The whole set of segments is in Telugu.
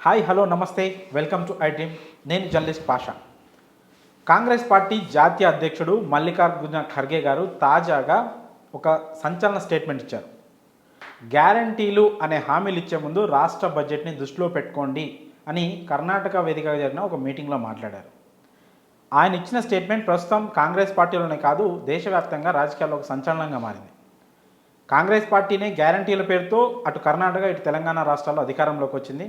హాయ్ హలో నమస్తే వెల్కమ్ టు ఐ డ్రీమ్. నేను జర్నలిస్ట్ పాషా. కాంగ్రెస్ పార్టీ జాతీయ అధ్యక్షుడు మల్లికార్జున ఖర్గే గారు తాజాగా ఒక సంచలన స్టేట్మెంట్ ఇచ్చారు. గ్యారంటీలు అనే హామీలు ఇచ్చే ముందు రాష్ట్ర బడ్జెట్ని దృష్టిలో పెట్టుకోండి అని కర్ణాటక వేదికగా జరిగిన ఒక మీటింగ్లో మాట్లాడారు. ఆయన ఇచ్చిన స్టేట్మెంట్ ప్రస్తుతం కాంగ్రెస్ పార్టీలోనే కాదు దేశవ్యాప్తంగా రాజకీయాల్లో ఒక సంచలనంగా మారింది. కాంగ్రెస్ పార్టీనే గ్యారంటీల పేరుతో అటు కర్ణాటక ఇటు తెలంగాణ రాష్ట్రాల్లో అధికారంలోకి వచ్చింది.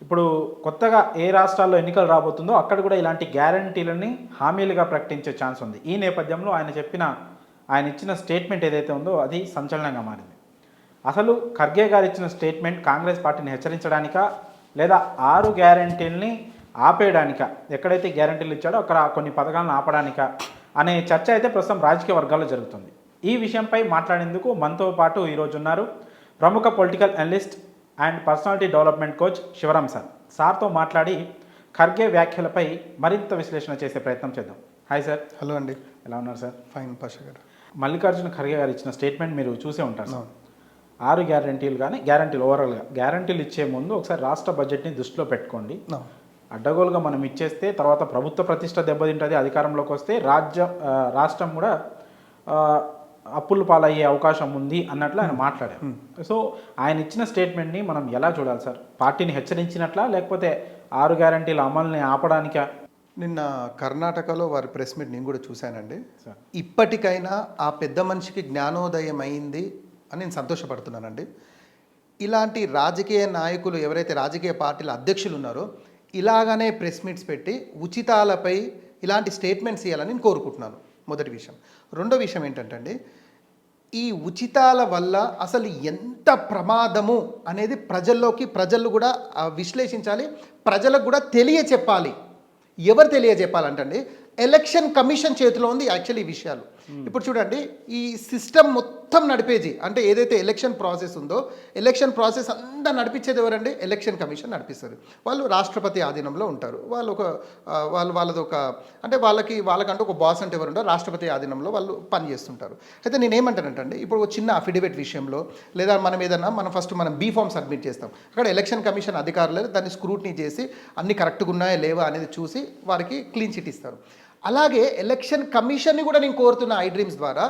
ఇప్పుడు కొత్తగా ఏ రాష్ట్రాల్లో ఎన్నికలు రాబోతుందో అక్కడ కూడా ఇలాంటి గ్యారంటీలని హామీలుగా ప్రకటించే ఛాన్స్ ఉంది. ఈ నేపథ్యంలో ఆయన ఇచ్చిన స్టేట్మెంట్ ఏదైతే ఉందో అది సంచలనంగా మారింది. అసలు ఖర్గే గారు ఇచ్చిన స్టేట్మెంట్ కాంగ్రెస్ పార్టీని హెచ్చరించడానికా లేదా 6 గ్యారంటీలని ఆపేయడానికా, ఎక్కడైతే గ్యారంటీలు ఇచ్చాడో అక్కడ కొన్ని పథకాలను ఆపడానికా అనే చర్చ అయితే ప్రస్తుతం రాజకీయ వర్గాల్లో జరుగుతుంది. ఈ విషయంపై మాట్లాడేందుకు మనతో పాటు ఈరోజు ఉన్నారు ప్రముఖ political analyst and personality development coach Shivaram sir. సార్తో మాట్లాడి ఖర్గే వ్యాఖ్యలపై మరింత విశ్లేషణ చేసే ప్రయత్నం చేద్దాం. Hi sir. హలో అండి. ఎలా ఉన్నారు సార్? ఫైన్ పాషా గారు. మల్లికార్జున ఖర్గే గారు ఇచ్చిన స్టేట్మెంట్ మీరు చూసే ఉంటారు సార్. 6 గ్యారంటీలు కానీ గ్యారంటీలు ఓవరాల్గా గ్యారంటీలు ఇచ్చే ముందు ఒకసారి రాష్ట్ర బడ్జెట్ని దృష్టిలో పెట్టుకోండి. అడ్డగోలుగా మనం ఇచ్చేస్తే తర్వాత ప్రభుత్వ ప్రతిష్ట దెబ్బతింటుంది, అధికారంలోకి వస్తే రాష్ట్రం కూడా అప్పులు పాలయ్యే అవకాశం ఉంది అన్నట్లు ఆయన మాట్లాడారు. సో ఆయన ఇచ్చిన స్టేట్మెంట్ని మనం ఎలా చూడాలి సార్? పార్టీని హెచ్చరించినట్లా లేకపోతే 6 గ్యారంటీల అమలుని ఆపడానికా? నిన్న కర్ణాటకలో వారి ప్రెస్ మీట్ నేను కూడా చూశానండి. ఇప్పటికైనా ఆ పెద్ద మనిషికి జ్ఞానోదయం అయింది అని నేను సంతోషపడుతున్నానండి. ఇలాంటి రాజకీయ నాయకులు ఎవరైతే రాజకీయ పార్టీల అధ్యక్షులు ఉన్నారో ఇలాగనే ప్రెస్ మీట్స్ పెట్టి ఉచితాలపై ఇలాంటి స్టేట్మెంట్స్ ఇవ్వాలని నేను కోరుకుంటున్నాను. మొదటి విషయం. రెండో విషయం ఏంటంటే అండి, ఈ ఉచితాల వల్ల అసలు ఎంత ప్రమాదము అనేది ప్రజలు కూడా విశ్లేషించాలి, ప్రజలకు కూడా తెలియచెప్పాలి. ఎవరు తెలియజెప్పాలంటండి, ఎలక్షన్ కమిషన్ చేతిలో ఉంది యాక్చువల్లీ ఈ విషయాలు. ఇప్పుడు చూడండి, ఈ సిస్టమ్ మొత్తం నడిపేది అంటే ఏదైతే ఎలక్షన్ ప్రాసెస్ ఉందో ఎలక్షన్ ప్రాసెస్ అంతా నడిపించేది ఎవరండి? ఎలక్షన్ కమిషన్ నడిపిస్తారు. వాళ్ళు రాష్ట్రపతి ఆధీనంలో ఉంటారు. వాళ్ళది ఒక అంటే వాళ్ళకంటూ ఒక బాస్ అంటే ఎవరు ఉంటారో రాష్ట్రపతి ఆధీనంలో వాళ్ళు పనిచేస్తుంటారు. అయితే నేనేమంటానంటే, ఇప్పుడు ఒక చిన్న అఫిడవిట్ విషయంలో లేదా మనం ఫస్ట్ బీ ఫామ్ సబ్మిట్ చేస్తాం. అక్కడ ఎలక్షన్ కమిషన్ అధికారులు దాన్ని స్క్రూటినీ చేసి అన్ని కరెక్ట్గా ఉన్నాయా లేవా అనేది చూసి వారికి క్లీన్ చిట్ ఇస్తారు. అలాగే ఎలక్షన్ కమిషన్ని కూడా నేను కోరుతున్న ఐ డ్రీమ్స్ ద్వారా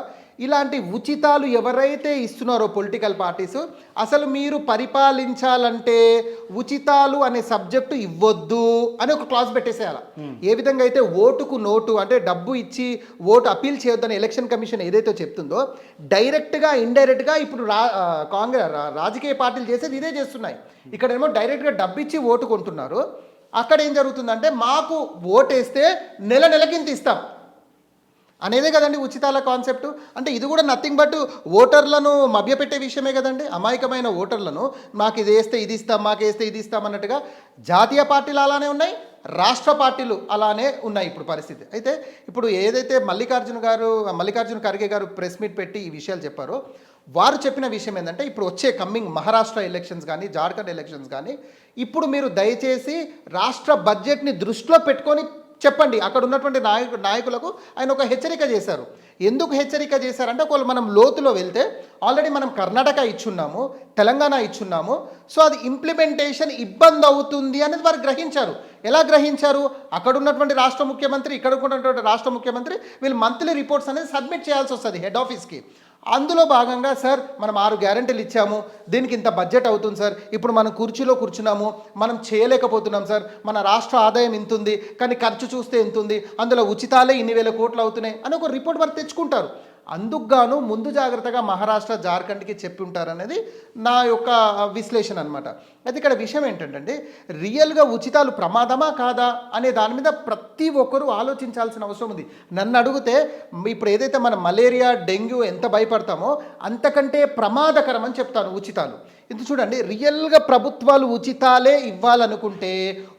ఇలాంటి ఉచితాలు ఎవరైతే ఇస్తున్నారో పొలిటికల్ పార్టీస్, అసలు మీరు పరిపాలించాలంటే ఉచితాలు అనే సబ్జెక్టు ఇవ్వద్దు అని ఒక క్లాస్ పెట్టేసేయాలి. ఏ విధంగా అయితే ఓటుకు నోటు అంటే డబ్బు ఇచ్చి ఓటు అపీల్ చేయొద్దని ఎలక్షన్ కమిషన్ ఏదైతే చెప్తుందో, డైరెక్ట్గా ఇండైరెక్ట్గా ఇప్పుడు రాజకీయ పార్టీలు చేసేది ఇదే చేస్తున్నాయి. ఇక్కడేమో డైరెక్ట్గా డబ్బు ఇచ్చి ఓటు కొంటున్నారు. అక్కడ ఏం జరుగుతుందంటే, మాకు ఓటేస్తే నెలకింత ఇస్తాం అనేదే కదండి ఉచితాల కాన్సెప్ట్. అంటే ఇది కూడా నథింగ్ బట్ ఓటర్లను మభ్యపెట్టే విషయమే కదండి. అమాయకమైన ఓటర్లను మాకు ఇది వేస్తే ఇది ఇస్తాం, మాకు వేస్తే ఇది ఇస్తాం అన్నట్టుగా జాతీయ పార్టీలు అలానే ఉన్నాయి, రాష్ట్ర పార్టీలు అలానే ఉన్నాయి ఇప్పుడు పరిస్థితి. అయితే ఇప్పుడు ఏదైతే మల్లికార్జున ఖర్గే గారు ప్రెస్ మీట్ పెట్టి ఈ విషయాలు చెప్పారో, వారు చెప్పిన విషయం ఏంటంటే, ఇప్పుడు వచ్చే కమ్మింగ్ మహారాష్ట్ర ఎలక్షన్స్ కానీ జార్ఖండ్ ఎలక్షన్స్ కానీ ఇప్పుడు మీరు దయచేసి రాష్ట్ర బడ్జెట్ని దృష్టిలో పెట్టుకొని చెప్పండి. అక్కడ ఉన్నటువంటి నాయకులకు ఆయన ఒక హెచ్చరిక చేశారు. ఎందుకు హెచ్చరిక చేశారంటే, ఒకవేళ మనం లోతులో వెళ్తే ఆల్రెడీ మనం కర్ణాటక ఇచ్చున్నాము, తెలంగాణ ఇచ్చున్నాము. సో అది ఇంప్లిమెంటేషన్ ఇబ్బంది అవుతుంది అనేది వారు గ్రహించారు. ఎలా గ్రహించారు? అక్కడ ఉన్నటువంటి రాష్ట్ర ముఖ్యమంత్రి, ఇక్కడ ఉన్నటువంటి రాష్ట్ర ముఖ్యమంత్రి వీళ్ళు మంత్లీ రిపోర్ట్స్ అనేది సబ్మిట్ చేయాల్సి వస్తుంది హెడ్ ఆఫీస్కి. అందులో భాగంగా సార్ మనం 6 గ్యారెంటీలు ఇచ్చాము, దీనికి ఇంత బడ్జెట్ అవుతుంది సార్, ఇప్పుడు మనం కుర్చీలో కూర్చున్నాము, మనం చేయలేకపోతున్నాం సార్, మన రాష్ట్ర ఆదాయం ఇంత ఉంది కానీ ఖర్చు చూస్తే ఎంత ఉంది, అందులో ఉచితాలే ఇన్ని వేల కోట్లు అవుతున్నాయి అని ఒక రిపోర్ట్ వారు తెచ్చుకుంటారు. అందుకుగాను ముందు జాగ్రత్తగా మహారాష్ట్ర జార్ఖండ్కి చెప్పి ఉంటారనేది నా యొక్క విశ్లేషణ అనమాట. అయితే ఇక్కడ విషయం ఏంటంటే, రియల్గా ఉచితాలు ప్రమాదమా కాదా అనే దాని మీద ప్రతి ఒక్కరూ ఆలోచించాల్సిన అవసరం ఉంది. నన్ను అడిగితే ఇప్పుడు ఏదైతే మనం మలేరియా డెంగ్యూ ఎంత భయపడతామో అంతకంటే ప్రమాదకరం అని చెప్తాను ఉచితాలు. ఇది చూడండి, రియల్గా ప్రభుత్వాలు ఉచితాలే ఇవ్వాలనుకుంటే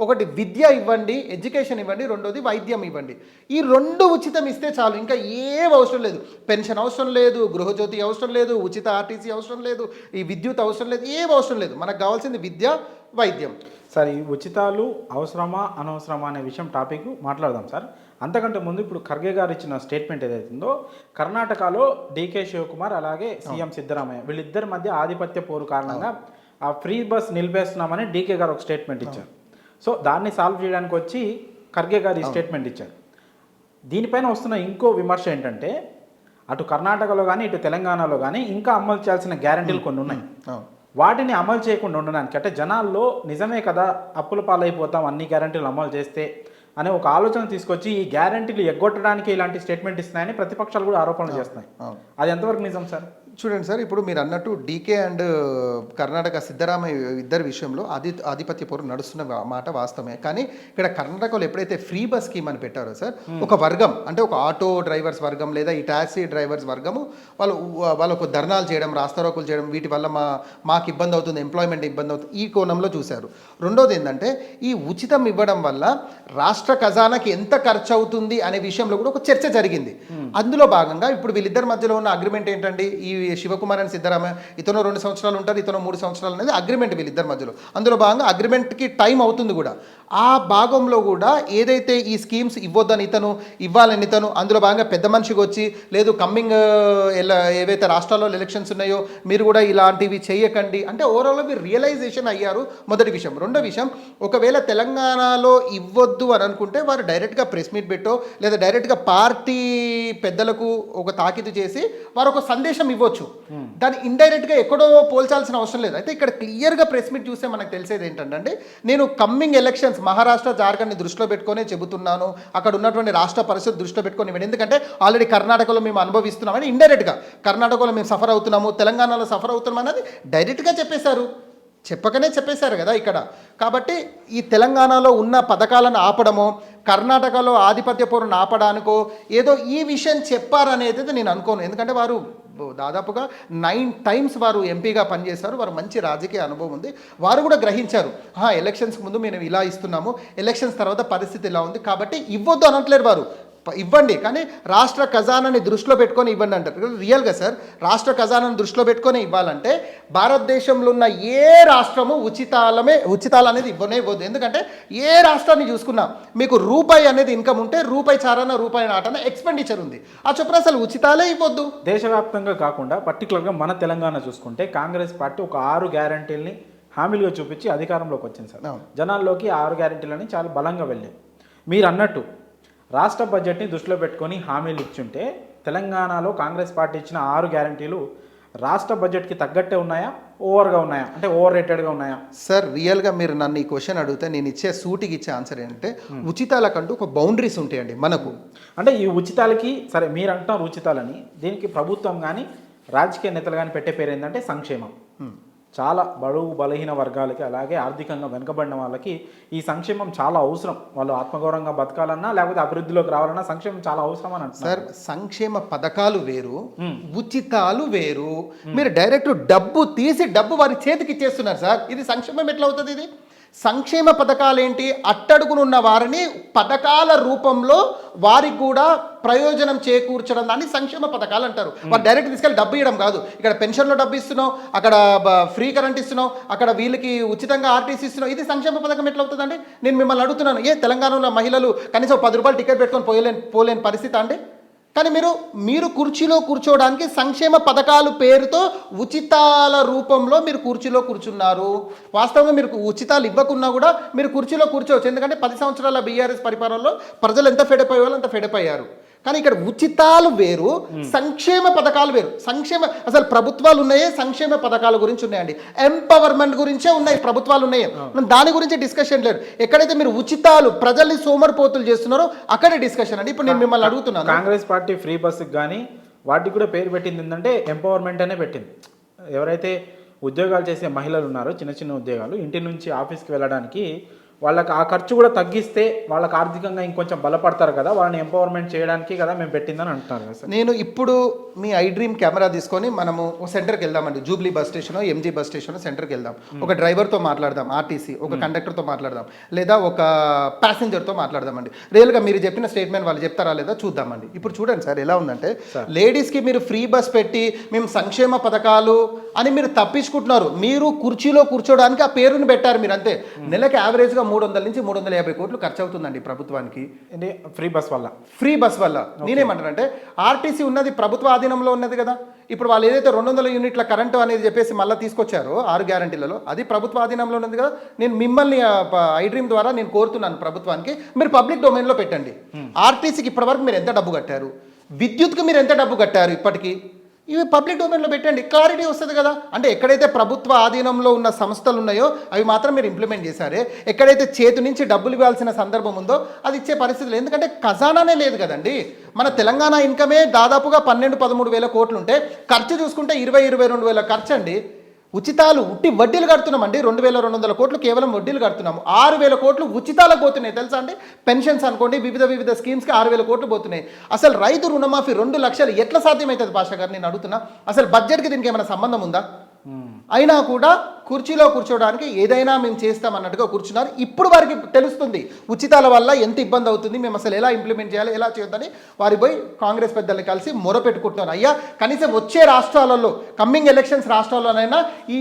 ఒకటి విద్య ఇవ్వండి, ఎడ్యుకేషన్ ఇవ్వండి, రెండోది వైద్యం ఇవ్వండి. ఈ 2 ఉచితం ఇస్తే చాలు, ఇంకా ఏం అవసరం లేదు. పెన్షన్ అవసరం లేదు, గృహజ్యోతి అవసరం లేదు, ఉచిత ఆర్టీసీ అవసరం లేదు, ఈ విద్యుత్ అవసరం లేదు, ఏం అవసరం లేదు. మనకు కావాల్సింది విద్య, వైద్యం. సార్, ఈ ఉచితాలు అవసరమా అనవసరమా అనే విషయం టాపిక్ మాట్లాడదాం సార్. అంతకంటే ముందు ఇప్పుడు ఖర్గే గారు ఇచ్చిన స్టేట్మెంట్ ఏదైతుందో, కర్ణాటకలో డీకే శివకుమార్ అలాగే సీఎం సిద్ధరామయ్య వీళ్ళిద్దరి మధ్య ఆధిపత్య పోరు కారణంగా ఆ ఫ్రీ బస్ నిలిపేస్తున్నామని డీకే గారు ఒక స్టేట్మెంట్ ఇచ్చారు. సో దాన్ని సాల్వ్ చేయడానికి వచ్చి ఖర్గే గారు ఈ స్టేట్మెంట్ ఇచ్చారు. దీనిపైన వస్తున్న ఇంకో విమర్శ ఏంటంటే అటు కర్ణాటకలో కానీ ఇటు తెలంగాణలో కానీ ఇంకా అమలు చేయాల్సిన గ్యారంటీలు కొన్ని ఉన్నాయి. వాటిని అమలు చేయకుండా ఉండడానికి అంటే జనాల్లో నిజమే కదా అప్పుల పాలైపోతాం అన్ని గ్యారంటీలు అమలు చేస్తే అనే ఒక ఆలోచన తీసుకొచ్చి ఈ గ్యారంటీలు ఎగ్గొట్టడానికి ఇలాంటి స్టేట్మెంట్ ఇస్తున్నాయని ప్రతిపక్షాలు కూడా ఆరోపణలు చేస్తున్నాయి. అది ఎంతవరకు నిజం సార్? చూడండి సార్, ఇప్పుడు మీరు అన్నట్టు డీకే అండ్ కర్ణాటక సిద్ధరామయ్య ఇద్దరి విషయంలో ఆధిపత్య పోరు నడుస్తున్న మాట వాస్తవమే. కానీ ఇక్కడ కర్ణాటకలో ఎప్పుడైతే ఫ్రీ బస్ స్కీమ్ అని పెట్టారో సార్, ఒక వర్గం అంటే ఒక ఆటో డ్రైవర్స్ వర్గం లేదా ఈ టాక్సీ డ్రైవర్స్ వర్గము వాళ్ళకు ధర్నాలు చేయడం, రాస్తారోకులు చేయడం, వీటి వల్ల మాకు ఇబ్బంది అవుతుంది, ఎంప్లాయ్మెంట్ ఇబ్బంది అవుతుంది, ఈ కోణంలో చూశారు. రెండోది ఏంటంటే ఈ ఉచితం ఇవ్వడం వల్ల రాష్ట్ర ఖజానాకి ఎంత ఖర్చు అవుతుంది అనే విషయంలో కూడా ఒక చర్చ జరిగింది. అందులో భాగంగా ఇప్పుడు వీళ్ళిద్దరి మధ్యలో ఉన్న అగ్రిమెంట్ ఏంటండి, ఈ శివకుమార్ అని సిద్ధరామయ్య ఇతను 2 సంవత్సరాలు ఉంటారు, ఇతను 3 సంవత్సరాలు అనేది అగ్రిమెంట్ వీళ్ళిద్దరి మధ్యలో. అందులో భాగంగా అగ్రిమెంట్కి టైం అవుతుంది కూడా. ఆ భాగంలో కూడా ఏదైతే ఈ స్కీమ్స్ ఇవ్వద్దని ఇతను ఇవ్వాలని ఇతను అందులో భాగంగా పెద్ద మనిషికి వచ్చి లేదు కమ్మింగ్ ఏవైతే రాష్ట్రాల్లో ఎలక్షన్స్ ఉన్నాయో మీరు కూడా ఇలాంటివి చేయకండి అంటే ఓవరాల్గా మీరు రియలైజేషన్ అయ్యారు. మొదటి విషయం. రెండో విషయం, ఒకవేళ తెలంగాణలో ఇవ్వద్దు అని అనుకుంటే వారు డైరెక్ట్గా ప్రెస్ మీట్ పెట్టో లేదా డైరెక్ట్గా పార్టీ పెద్దలకు ఒక తాకీదు చేసి వారు ఒక సందేశం ఇవ్వచ్చు. దాన్ని ఇండైరెక్ట్గా ఎక్కడో పోల్చాల్సిన అవసరం లేదు. అయితే ఇక్కడ క్లియర్గా ప్రెస్ మీట్ చూస్తే మనకు తెలిసేది ఏంటంటే నేను కమ్మింగ్ ఎలక్షన్స్ మహారాష్ట్ర జార్ఖండ్ని దృష్టిలో పెట్టుకునే చెబుతున్నాను, అక్కడ ఉన్నటువంటి రాష్ట్ర పరిస్థితి దృష్టిలో పెట్టుకొని ఇవ్వండి, ఎందుకంటే ఆల్రెడీ కర్ణాటకలో మేము అనుభవిస్తున్నామని ఇండైరెక్ట్గా కర్ణాటకలో మేము సఫర్ అవుతున్నాము, తెలంగాణలో సఫర్ అవుతున్నాం అనేది డైరెక్ట్గా చెప్పేశారు. చెప్పకనే చెప్పేశారు కదా ఇక్కడ. కాబట్టి ఈ తెలంగాణలో ఉన్న పథకాలను ఆపడమో కర్ణాటకలో ఆధిపత్య పోరును ఆపడానికో ఏదో ఈ విషయం చెప్పారనేది నేను అనుకోను. ఎందుకంటే వారు దాదాపుగా 9 టైమ్స్ వారు ఎంపీగా పనిచేశారు, వారు మంచి రాజకీయ అనుభవం ఉంది. వారు కూడా గ్రహించారు ఎలక్షన్స్ ముందు మేము ఇలా ఇస్తున్నాము, ఎలక్షన్స్ తర్వాత పరిస్థితి ఇలా ఉంది కాబట్టి ఇవ్వద్దు అనట్లేరు వారు, ఇవ్వండి కానీ రాష్ట్ర ఖజానాని దృష్టిలో పెట్టుకొని ఇవ్వండి అంటారు. రియల్గా సార్ రాష్ట్ర ఖజానాని దృష్టిలో పెట్టుకొని ఇవ్వాలంటే భారతదేశంలో ఉన్న ఏ రాష్ట్రము ఉచితాలు అనేది ఇవ్వదు. ఎందుకంటే ఏ రాష్ట్రాన్ని చూసుకున్నా మీకు రూపాయి అనేది ఇన్కమ్ ఉంటే రూపాయి చారాన రూపాయి నాటన ఎక్స్పెండిచర్ ఉంది. ఆ చొప్పున అసలు ఉచితాలే ఇవ్వద్దు. దేశవ్యాప్తంగా కాకుండా పర్టికులర్గా మన తెలంగాణ చూసుకుంటే కాంగ్రెస్ పార్టీ ఒక 6 గ్యారంటీల్ని హామీలుగా చూపించి అధికారంలోకి వచ్చింది సార్. జనాల్లోకి 6 గ్యారంటీలని చాలా బలంగా వెళ్ళాయి. మీరు అన్నట్టు రాష్ట్ర బడ్జెట్ని దృష్టిలో పెట్టుకొని హామీలు ఇచ్చుంటే తెలంగాణలో కాంగ్రెస్ పార్టీ ఇచ్చిన 6 గ్యారంటీలు రాష్ట్ర బడ్జెట్కి తగ్గట్టే ఉన్నాయా, ఓవర్గా ఉన్నాయా, అంటే ఓవర్ రేటెడ్గా ఉన్నాయా? సార్ రియల్గా మీరు నన్ను ఈ క్వశ్చన్ అడిగితే నేను సూటికి ఇచ్చే ఆన్సర్ ఏంటంటే ఉచితాలకంటూ ఒక బౌండరీస్ ఉంటాయండి మనకు. అంటే ఈ ఉచితాలకి సరే మీరు అంటున్నారు ఉచితాలని, దీనికి ప్రభుత్వం కానీ రాజకీయ నేతలు కానీ పెట్టే పేరు ఏంటంటే సంక్షేమం. చాలా బడుగు బలహీన వర్గాలకి అలాగే ఆర్థికంగా వెనుకబడిన వాళ్ళకి ఈ సంక్షేమం చాలా అవసరం. వాళ్ళు ఆత్మగౌరవంగా బతకాలన్నా లేకపోతే అభివృద్ధిలోకి రావాలన్నా సంక్షేమం చాలా అవసరం అని అంటున్నారు. సార్ సంక్షేమ పథకాలు వేరు, ఉచితాలు వేరు. మీరు డైరెక్ట్ డబ్బు తీసి డబ్బు వారి చేతికి ఇచ్చేస్తున్నారు సార్. ఇది సంక్షేమం ఎట్లా అవుతుంది? ఇది సంక్షేమ పథకాలు ఏంటి? అట్టడుగునున్న వారిని పథకాల రూపంలో వారికి కూడా ప్రయోజనం చేకూర్చడం దాన్ని సంక్షేమ పథకాలు అంటారు. వారు డైరెక్ట్ తీసుకెళ్ళి డబ్బు ఇవ్వడం కాదు. ఇక్కడ పెన్షన్లో డబ్బు ఇస్తున్నావు, అక్కడ ఫ్రీ కరెంట్ ఇస్తున్నావు, అక్కడ వీళ్ళకి ఉచితంగా ఆర్టీసీ ఇస్తున్నావు. ఇది సంక్షేమ పథకం ఎట్లా అవుతుందండి? నేను మిమ్మల్ని అడుగుతున్నాను, తెలంగాణలో మహిళలు కనీసం 10 రూపాయలు టికెట్ పెట్టుకొని పోలేని పరిస్థితి అండి? కానీ మీరు కుర్చీలో కూర్చోవడానికి సంక్షేమ పథకాలు పేరుతో ఉచితాల రూపంలో మీరు కుర్చీలో కూర్చున్నారు. వాస్తవంగా మీరు ఉచితాలు ఇవ్వకున్నా కూడా మీరు కుర్చీలో కూర్చోవచ్చు. ఎందుకంటే 10 సంవత్సరాల బీఆర్ఎస్ పరిపాలనలో ప్రజలు ఎంత ఫెడప్ అయ్యేవాళ్ళు అంత ఫెడప్ అయ్యారు. కానీ ఇక్కడ ఉచితాలు వేరు, సంక్షేమ పథకాలు వేరు. అసలు ప్రభుత్వాలు ఉన్నాయే సంక్షేమ పథకాల గురించి ఉన్నాయండి, ఎంపవర్మెంట్ గురించే ఉన్నాయి ప్రభుత్వాలు ఉన్నాయి. దాని గురించి డిస్కషన్ లేదు. ఎక్కడైతే మీరు ఉచితాలు ప్రజల్ని సోమరిపోతులు చేస్తున్నారో అక్కడే డిస్కషన్ అండి. ఇప్పుడు నేను మిమ్మల్ని అడుగుతున్నాను, కాంగ్రెస్ పార్టీ ఫ్రీ బస్సుకి కానీ వాటికి కూడా పేరు పెట్టింది ఏంటంటే ఎంపవర్మెంట్ అనే పెట్టింది. ఎవరైతే ఉద్యోగాలు చేసే మహిళలు ఉన్నారో చిన్న చిన్న ఉద్యోగాలు, ఇంటి నుంచి ఆఫీస్కి వెళ్ళడానికి వాళ్ళకి ఆ ఖర్చు కూడా తగ్గిస్తే వాళ్ళకి ఆర్థికంగా ఇంకొంచెం బలపడతారు కదా, వాళ్ళని ఎంపవర్మెంట్ చేయడానికి కదా మేము పెట్టిందని అంటున్నారు కదా సార్. నేను ఇప్పుడు మీ ఐ డ్రీమ్ కెమెరా తీసుకొని మనము ఒక సెంటర్కి వెళ్దామండి, Jubilee bus station, MG bus station సెంటర్కి వెళ్దాం. ఒక డ్రైవర్తో మాట్లాడదాం, ఆర్టీసీ ఒక కండక్టర్తో మాట్లాడదాం, లేదా ఒక ప్యాసింజర్తో మాట్లాడదామండి. రియల్గా మీరు చెప్పిన స్టేట్మెంట్ వాళ్ళు చెప్తారా లేదా చూద్దామండి. ఇప్పుడు చూడండి సార్ ఎలా ఉందంటే, లేడీస్కి మీరు ఫ్రీ బస్ పెట్టి మేము సంక్షేమ పథకాలు అని మీరు తప్పించుకుంటున్నారు. మీరు కుర్చీలో కూర్చోడానికి ఆ పేరుని పెట్టారు మీరు, అంతే. నెలకి యావరేజ్గా 300 నుంచి 350 కోట్లు ఖర్చు అవుతుందండి ప్రభుత్వానికి ఇది ఫ్రీ బస్ వల్ల. ఫ్రీ బస్ వల్ల. నేనేమంటానంటే ఆర్టీసీ ఉన్నది ప్రభుత్వ ఆధీనంలో ఉన్నది కదా. ఇప్పుడు వాళ్ళు ఏదైతే 200 యూనిట్ల కరెంటు అనేది చెప్పేసి మళ్ళీ తీసుకొచ్చారో 6 గ్యారంటీలలో, అది ప్రభుత్వ ఆధీనంలో ఉన్నది కదా. నేను మిమ్మల్ని ఐ డ్రీమ్ ద్వారా నేను కోరుతున్నాను ప్రభుత్వానికి, మీరు పబ్లిక్ డొమైన్లో పెట్టండి. ఆర్టీసీకి ఇప్పటివరకు మీరు ఎంత డబ్బు కట్టారు, విద్యుత్కి మీరు ఎంత డబ్బు కట్టారు ఇప్పటికీ, ఇవి పబ్లిక్ డొమైన్లో పెట్టండి, క్లారిటీ వస్తుంది కదా. అంటే ఎక్కడైతే ప్రభుత్వ ఆధీనంలో ఉన్న సంస్థలు ఉన్నాయో అవి మాత్రం మీరు ఇంప్లిమెంట్ చేశారే, ఎక్కడైతే చేతి నుంచి డబ్బులు ఇవ్వాల్సిన సందర్భం ఉందో అది ఇచ్చే పరిస్థితులు. ఎందుకంటే ఖజానానే లేదు కదండి. మన తెలంగాణ ఇన్కమే దాదాపుగా 12-13 వేల కోట్లు ఉంటే ఖర్చు చూసుకుంటే 20-22 వేల ఖర్చు అండి. ఉచితాలు ఉట్టి వడ్డీలు కడుతున్నామండి. 2200 కోట్లు కేవలం వడ్డీలు కడుతున్నాము. 6000 కోట్లు ఉచితాలకు పోతున్నాయి తెలుసా అండి. పెన్షన్స్ అనుకోండి, వివిధ స్కీమ్స్కి 6000 కోట్లు పోతున్నాయి. అసలు రైతు రుణమాఫీ 2 లక్షలు ఎట్లా సాధ్యమవుతుంది పాషా గారు, నేను అడుగుతున్నా. అసలు బడ్జెట్కి దీనికి ఏమైనా సంబంధం ఉందా? అయినా కూడా కుర్చీలో కూర్చోవడానికి ఏదైనా మేము చేస్తామన్నట్టుగా కూర్చున్నారు. ఇప్పుడు వారికి తెలుస్తుంది ఉచితాల వల్ల ఎంత ఇబ్బంది అవుతుంది, మేము అసలు ఎలా ఇంప్లిమెంట్ చేయాలి, ఎలా చేయొద్దని వారి పోయి కాంగ్రెస్ పెద్దల్ని కలిసి మొరపెట్టుకుంటున్నారు. అయ్యా కనీసం వచ్చే రాష్ట్రాలలో, కమ్మింగ్ ఎలక్షన్స్ రాష్ట్రాల్లోనైనా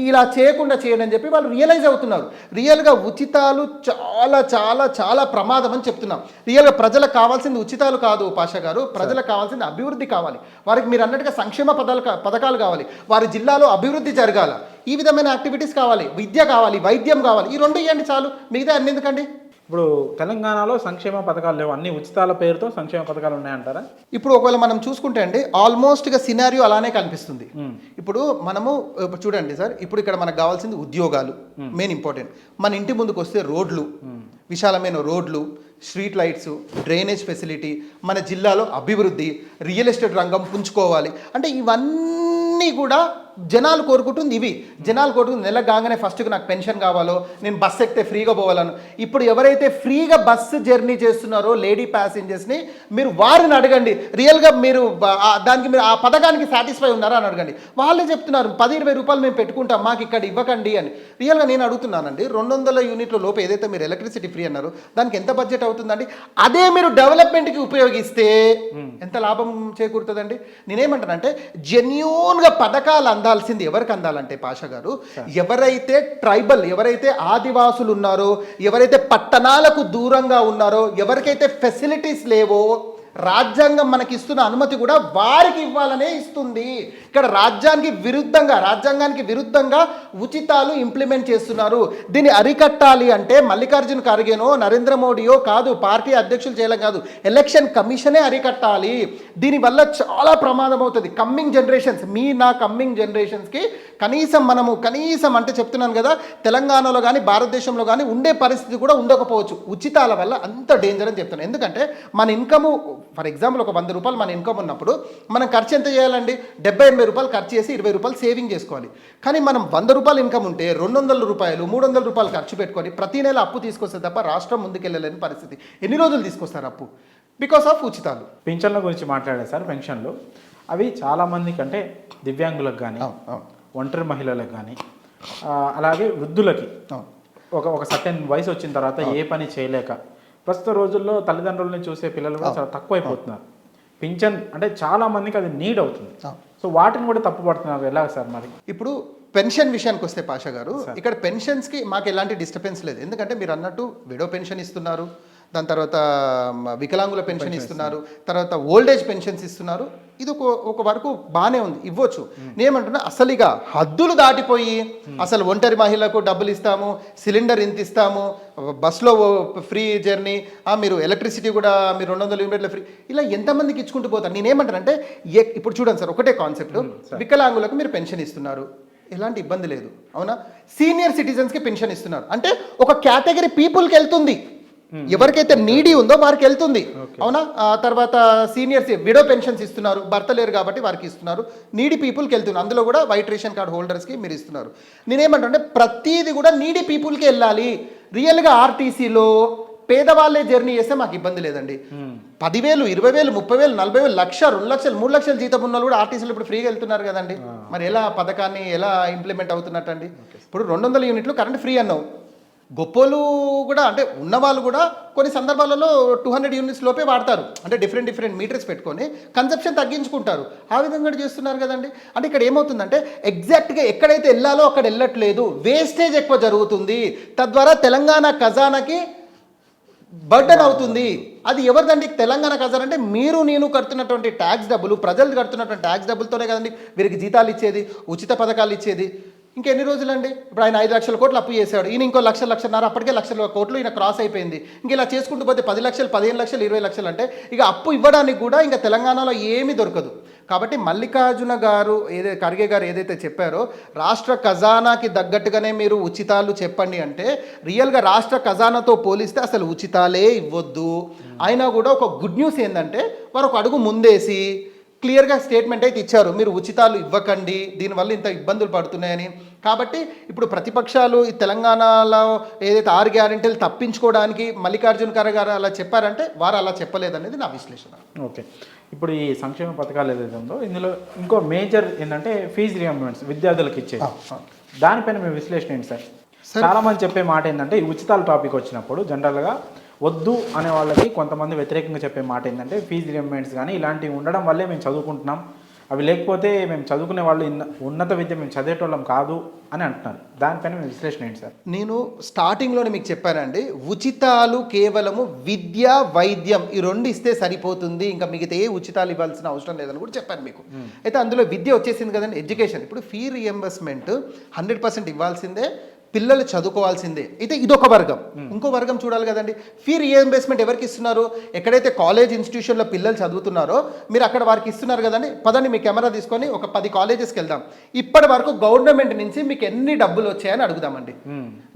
ఇలా చేయకుండా చేయండి అని చెప్పి వాళ్ళు రియలైజ్ అవుతున్నారు. రియల్గా ఉచితాలు చాలా చాలా చాలా ప్రమాదం అని చెప్తున్నాం. రియల్గా ప్రజలకు కావాల్సింది ఉచితాలు కాదు పాషా గారు, ప్రజలకు కావాల్సింది అభివృద్ధి కావాలి. వారికి మీరు అన్నట్టుగా సంక్షేమ పథకాలు కావాలి, వారి జిల్లాలో అభివృద్ధి జరగాల, ఈ విధమైన యాక్టివిటీస్ కావాలి, విద్య కావాలి, వైద్యం కావాలి. ఈ 2 ఇవ్వండి చాలు, మిగతా అన్ని ఎందుకండి. ఇప్పుడు తెలంగాణలో సంక్షేమ పథకాలు లేవు, అన్ని ఉచితాల పేరుతో సంక్షేమ పథకాలు ఉన్నాయంటారా? ఇప్పుడు ఒకవేళ మనం చూసుకుంటే అండి ఆల్మోస్ట్గా సినారియో అలానే కనిపిస్తుంది. ఇప్పుడు మనము చూడండి సార్, ఇప్పుడు ఇక్కడ మనకు కావాల్సింది ఉద్యోగాలు మెయిన్ ఇంపార్టెంట్. మన ఇంటి ముందుకు వస్తే రోడ్లు, విశాలమైన రోడ్లు, స్ట్రీట్ లైట్స్, డ్రైనేజ్ ఫెసిలిటీ, మన జిల్లాలో అభివృద్ధి, రియల్ ఎస్టేట్ రంగం పుంజుకోవాలి. అంటే ఇవన్నీ కూడా జనాలు కోరుకుంటుంది. ఇవి జనాలు కోరుకుంటుంది. నెల కాగానే ఫస్ట్కి నాకు పెన్షన్ కావాలో, నేను బస్సు ఎక్కితే ఫ్రీగా పోవాలను. ఇప్పుడు ఎవరైతే ఫ్రీగా బస్సు జర్నీ చేస్తున్నారో లేడీ ప్యాసింజర్స్ని మీరు వారిని అడగండి, రియల్గా మీరు దానికి మీరు ఆ పథకానికి సాటిస్ఫై ఉన్నారా అని అడగండి. వాళ్ళే చెప్తున్నారు 10-20 రూపాయలు మేము పెట్టుకుంటాం, మాకు ఇక్కడ ఇవ్వకండి అని. రియల్గా నేను అడుగుతున్నానండి, 200 యూనిట్ల లోపు ఏదైతే మీరు ఎలక్ట్రిసిటీ ఫ్రీ అన్నారో దానికి ఎంత బడ్జెట్ అవుతుందండి? అదే మీరు డెవలప్మెంట్కి ఉపయోగిస్తే ఎంత లాభం చేకూరుతుందండి? నేనేమంటానంటే జెన్యూన్గా పథకాలు అందాల్సింది ఎవరికి అందాలంటే పాషా గారు, ఎవరైతే ట్రైబల్, ఎవరైతే ఆదివాసులు ఉన్నారో, ఎవరైతే పట్టణాలకు దూరంగా ఉన్నారో, ఎవరికైతే ఫెసిలిటీస్ లేవో, రాజ్యాంగం మనకి ఇస్తున్న అనుమతి కూడా వారికి ఇవ్వాలనే ఇస్తుంది. ఇక్కడ రాజ్యాంగానికి విరుద్ధంగా ఉచితాలు ఇంప్లిమెంట్ చేస్తున్నారు. దీన్ని అరికట్టాలి అంటే మల్లికార్జున ఖర్గేనో నరేంద్ర మోడీయో కాదు, పార్టీ అధ్యక్షులు చేయడం కాదు, ఎలక్షన్ కమిషనే అరికట్టాలి. దీనివల్ల చాలా ప్రమాదం అవుతుంది. కమ్మింగ్ జనరేషన్స్కి కనీసం అంటే చెప్తున్నాను కదా, తెలంగాణలో కానీ భారతదేశంలో కానీ ఉండే పరిస్థితి కూడా ఉండకపోవచ్చు ఉచితాల వల్ల. అంత డేంజర్ అని చెప్తున్నాను. ఎందుకంటే మన ఇన్కము, ఫర్ ఎగ్జాంపుల్ ఒక 100 రూపాయలు మన ఇన్కమ్ ఉన్నప్పుడు మనం ఖర్చు ఎంత చేయాలండి? 70-80 రూపాయలు ఖర్చు చేసి 20 రూపాయలు సేవింగ్ చేసుకోవాలి. కానీ మనం 100 రూపాయలు ఇన్కమ్ ఉంటే 200 రూపాయలు 300 రూపాయలు ఖర్చు పెట్టుకొని ప్రతి నెల అప్పు తీసుకొస్తే తప్ప రాష్ట్రం ముందుకెళ్ళలేని పరిస్థితి. ఎన్ని రోజులు తీసుకొస్తారు అప్పు? బికాస్ ఆఫ్ ఉచితాలు. పింఛన్ల గురించి మాట్లాడారు సార్. పెన్షన్లు అవి చాలామందికి, అంటే దివ్యాంగులకు కానీ, ఒంటరి మహిళలకు కానీ, అలాగే వృద్ధులకి ఒక సర్టెన్ వయసు వచ్చిన తర్వాత ఏ పని చేయలేక ప్రస్తుత రోజుల్లో తల్లిదండ్రులని చూసే పిల్లలు కూడా చాలా తక్కువైపోతున్నారు. పింఛన్ అంటే చాలా మందికి అది నీడ్ అవుతుంది. సో వాటిని కూడా తప్పుపడుతున్నారు. ఎలాగ సార్ మరి? ఇప్పుడు పెన్షన్ విషయానికి వస్తే పాషా గారు, ఇక్కడ పెన్షన్స్కి మాకు ఎలాంటి డిస్టర్బెన్స్ లేదు. ఎందుకంటే మీరు అన్నట్టు విడో పెన్షన్ ఇస్తున్నారు, దాని తర్వాత వికలాంగుల పెన్షన్ ఇస్తున్నారు, తర్వాత ఓల్డేజ్ పెన్షన్స్ ఇస్తున్నారు. ఇది ఒక వరకు బాగానే ఉంది, ఇవ్వచ్చు. నేనేమంటున్నా, అసలు ఇక హద్దులు దాటిపోయి అసలు ఒంటరి మహిళలకు డబ్బులు ఇస్తాము, సిలిండర్ ఇంత ఇస్తాము, బస్సులో ఫ్రీ జర్నీ, మీరు ఎలక్ట్రిసిటీ కూడా మీరు 200 యూనిట్ల ఫ్రీ, ఇలా ఎంతమందికి ఇచ్చుకుంటూ పోతారు? నేనేమంటానంటే ఇప్పుడు చూడండి సార్, ఒకటే కాన్సెప్ట్. వికలాంగులకు మీరు పెన్షన్ ఇస్తున్నారు, ఎలాంటి ఇబ్బంది లేదు, అవునా? సీనియర్ సిటిజన్స్కి పెన్షన్ ఇస్తున్నారు, అంటే ఒక కేటగిరీ పీపుల్కి వెళ్తుంది. ఎవరికైతే నీడీ ఉందో వారికి వెళ్తుంది, అవునా? తర్వాత సీనియర్స్ విడో పెన్షన్స్ ఇస్తున్నారు, భర్త లేరు కాబట్టి వారికి ఇస్తున్నారు. నీడీ పీపుల్కి వెళ్తున్నారు, అందులో కూడా వైట్ రేషన్ కార్డ్ హోల్డర్స్కి మీరు ఇస్తున్నారు. నేనేమంటే ప్రతిదీ కూడా నీడీ పీపుల్కి వెళ్ళాలి. రియల్గా ఆర్టీసీలో పేదవాళ్ళే జర్నీ చేస్తే మాకు ఇబ్బంది లేదండి. 10,000, 20,000, 30,000, 40,000, 1,00,000, 2 లక్షలు, 3 లక్షలు జీతం ఉన్న వాళ్ళు కూడా ఆర్టీసీలో ఇప్పుడు ఫ్రీగా వెళ్తున్నారు కదండి. మరి ఎలా పథకాన్ని ఎలా ఇంప్లిమెంట్ అవుతున్నట్టండి? ఇప్పుడు 200 యూనిట్లు కరెంట్ ఫ్రీ అన్నావు, గొప్పోళ్ళు కూడా అంటే ఉన్నవాళ్ళు కూడా కొన్ని సందర్భాలలో 200 యూనిట్స్ లోపే వాడతారు, అంటే డిఫరెంట్ మీటర్స్ పెట్టుకొని కన్సెప్షన్ తగ్గించుకుంటారు. ఆ విధంగా కూడా చేస్తున్నారు కదండి. అంటే ఇక్కడ ఏమవుతుందంటే ఎగ్జాక్ట్గా ఎక్కడైతే వెళ్ళాలో అక్కడ వెళ్ళట్లేదు, వేస్టేజ్ ఎక్కువ జరుగుతుంది, తద్వారా తెలంగాణ ఖజానాకి బర్డెన్ అవుతుంది. అది ఎవరిదండి తెలంగాణ ఖజానా అంటే మీరు నేను కడుతున్నటువంటి ట్యాక్స్ డబ్బులు, ప్రజలు కడుతున్నటువంటి ట్యాక్స్ డబ్బులతోనే కదండి వీరికి జీతాలు ఇచ్చేది, ఉచిత పథకాలు ఇచ్చేది. ఇంకెన్ని రోజులండి? ఇప్పుడు ఆయన 5 లక్షల కోట్లు అప్పు చేశాడు, ఈయన ఇంకో లక్షన్నర, అప్పటికే లక్షల కోట్లు ఈయన క్రాస్ అయిపోయింది. ఇంక ఇలా చేసుకుంటూ పోతే 10 లక్షలు, 15 లక్షలు, 20 లక్షలు అంటే ఇక అప్పు ఇవ్వడానికి కూడా ఇంకా తెలంగాణలో ఏమీ దొరకదు. కాబట్టి మల్లికార్జున గారు ఖర్గే గారు ఏదైతే చెప్పారో రాష్ట్ర ఖజానాకి తగ్గట్టుగానే మీరు ఉచితాలు చెప్పండి అంటే, రియల్గా రాష్ట్ర ఖజానాతో పోలిస్తే అసలు ఉచితాలే ఇవ్వద్దు. అయినా కూడా ఒక గుడ్ న్యూస్ ఏంటంటే వారు ఒక అడుగు ముందేసి క్లియర్గా స్టేట్మెంట్ అయితే ఇచ్చారు, మీరు ఉచితాలు ఇవ్వకండి, దీనివల్ల ఇంత ఇబ్బందులు పడుతున్నాయని. కాబట్టి ఇప్పుడు ప్రతిపక్షాలు ఈ తెలంగాణలో ఏదైతే 6 గ్యారెంటీలు తప్పించుకోవడానికి మల్లికార్జున ఖర్గే గారు అలా చెప్పారంటే వారు అలా చెప్పలేదనేది నా విశ్లేషణ. ఓకే, ఇప్పుడు ఈ సంక్షేమ పథకాలు ఏదైతే ఉందో ఇందులో ఇంకో మేజర్ ఏంటంటే ఫీజు రియంబర్స్మెంట్స్ విద్యార్థులకు ఇచ్చేది, దానిపైన మీ విశ్లేషణ ఏంటి సార్? చాలామంది చెప్పే మాట ఏంటంటే ఈ ఉచితాల టాపిక్ వచ్చినప్పుడు జనరల్గా వద్దు అనే వాళ్ళకి కొంతమంది వ్యతిరేకంగా చెప్పే మాట ఏంటంటే ఫీజు రియంబర్స్మెంట్స్ కానీ ఇలాంటివి ఉండడం వల్లే మేము చదువుకుంటున్నాం, అవి లేకపోతే మేము చదువుకునే వాళ్ళు ఉన్నత విద్య మేము చదివేటోళ్ళం కాదు అని అంటున్నారు. దానిపైన మీ విశ్లేషణ ఏంటి సార్? నేను స్టార్టింగ్లోనే మీకు చెప్పానండి, ఉచితాలు కేవలము విద్య, వైద్యం ఈ 2 ఇస్తే సరిపోతుంది, ఇంకా మిగతా ఏ ఉచితాలు ఇవ్వాల్సిన అవసరం లేదని కూడా చెప్పాను మీకు. అయితే అందులో విద్య వచ్చేసింది కదండి, ఎడ్యుకేషన్. ఇప్పుడు ఫీ రియంబర్స్మెంట్ 100% ఇవ్వాల్సిందే, పిల్లలు చదువుకోవాల్సిందే. అయితే ఇదొక వర్గం. ఇంకో వర్గం చూడాలి కదండి. ఫీ రీఎంబర్స్మెంట్ ఎవరికి ఇస్తున్నారు? ఎక్కడైతే కాలేజ్ ఇన్స్టిట్యూషన్లో పిల్లలు చదువుతున్నారో మీరు అక్కడ వారికి ఇస్తున్నారు కదండి. పదండి మీ కెమెరా తీసుకొని ఒక 10 కాలేజెస్కి వెళ్దాం, ఇప్పటి వరకు గవర్నమెంట్ నుంచి మీకు ఎన్ని డబ్బులు వచ్చాయని అడుగుదామండి.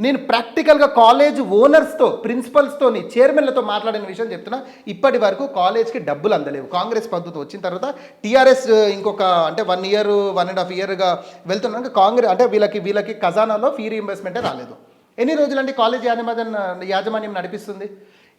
నేను ప్రాక్టికల్గా కాలేజ్ ఓనర్స్తో, ప్రిన్సిపల్స్తో, చైర్మన్లతో మాట్లాడిన విషయం చెప్తున్నా. ఇప్పటి వరకు కాలేజ్కి డబ్బులు అందలేవు. కాంగ్రెస్ పద్ధతి వచ్చిన తర్వాత టీఆర్ఎస్ ఇంకొక అంటే 1 ఇయర్ 1.5 ఇయర్గా వెళ్తున్నాక కాంగ్రెస్ అంటే వీళ్ళకి ఖజానాలో ఫీ రీఎంబర్స్మెంట్ రాలేదు. ఎన్ని రోజులంటే కాలేజ్ యాజమాన్యం నడిపిస్తుంది?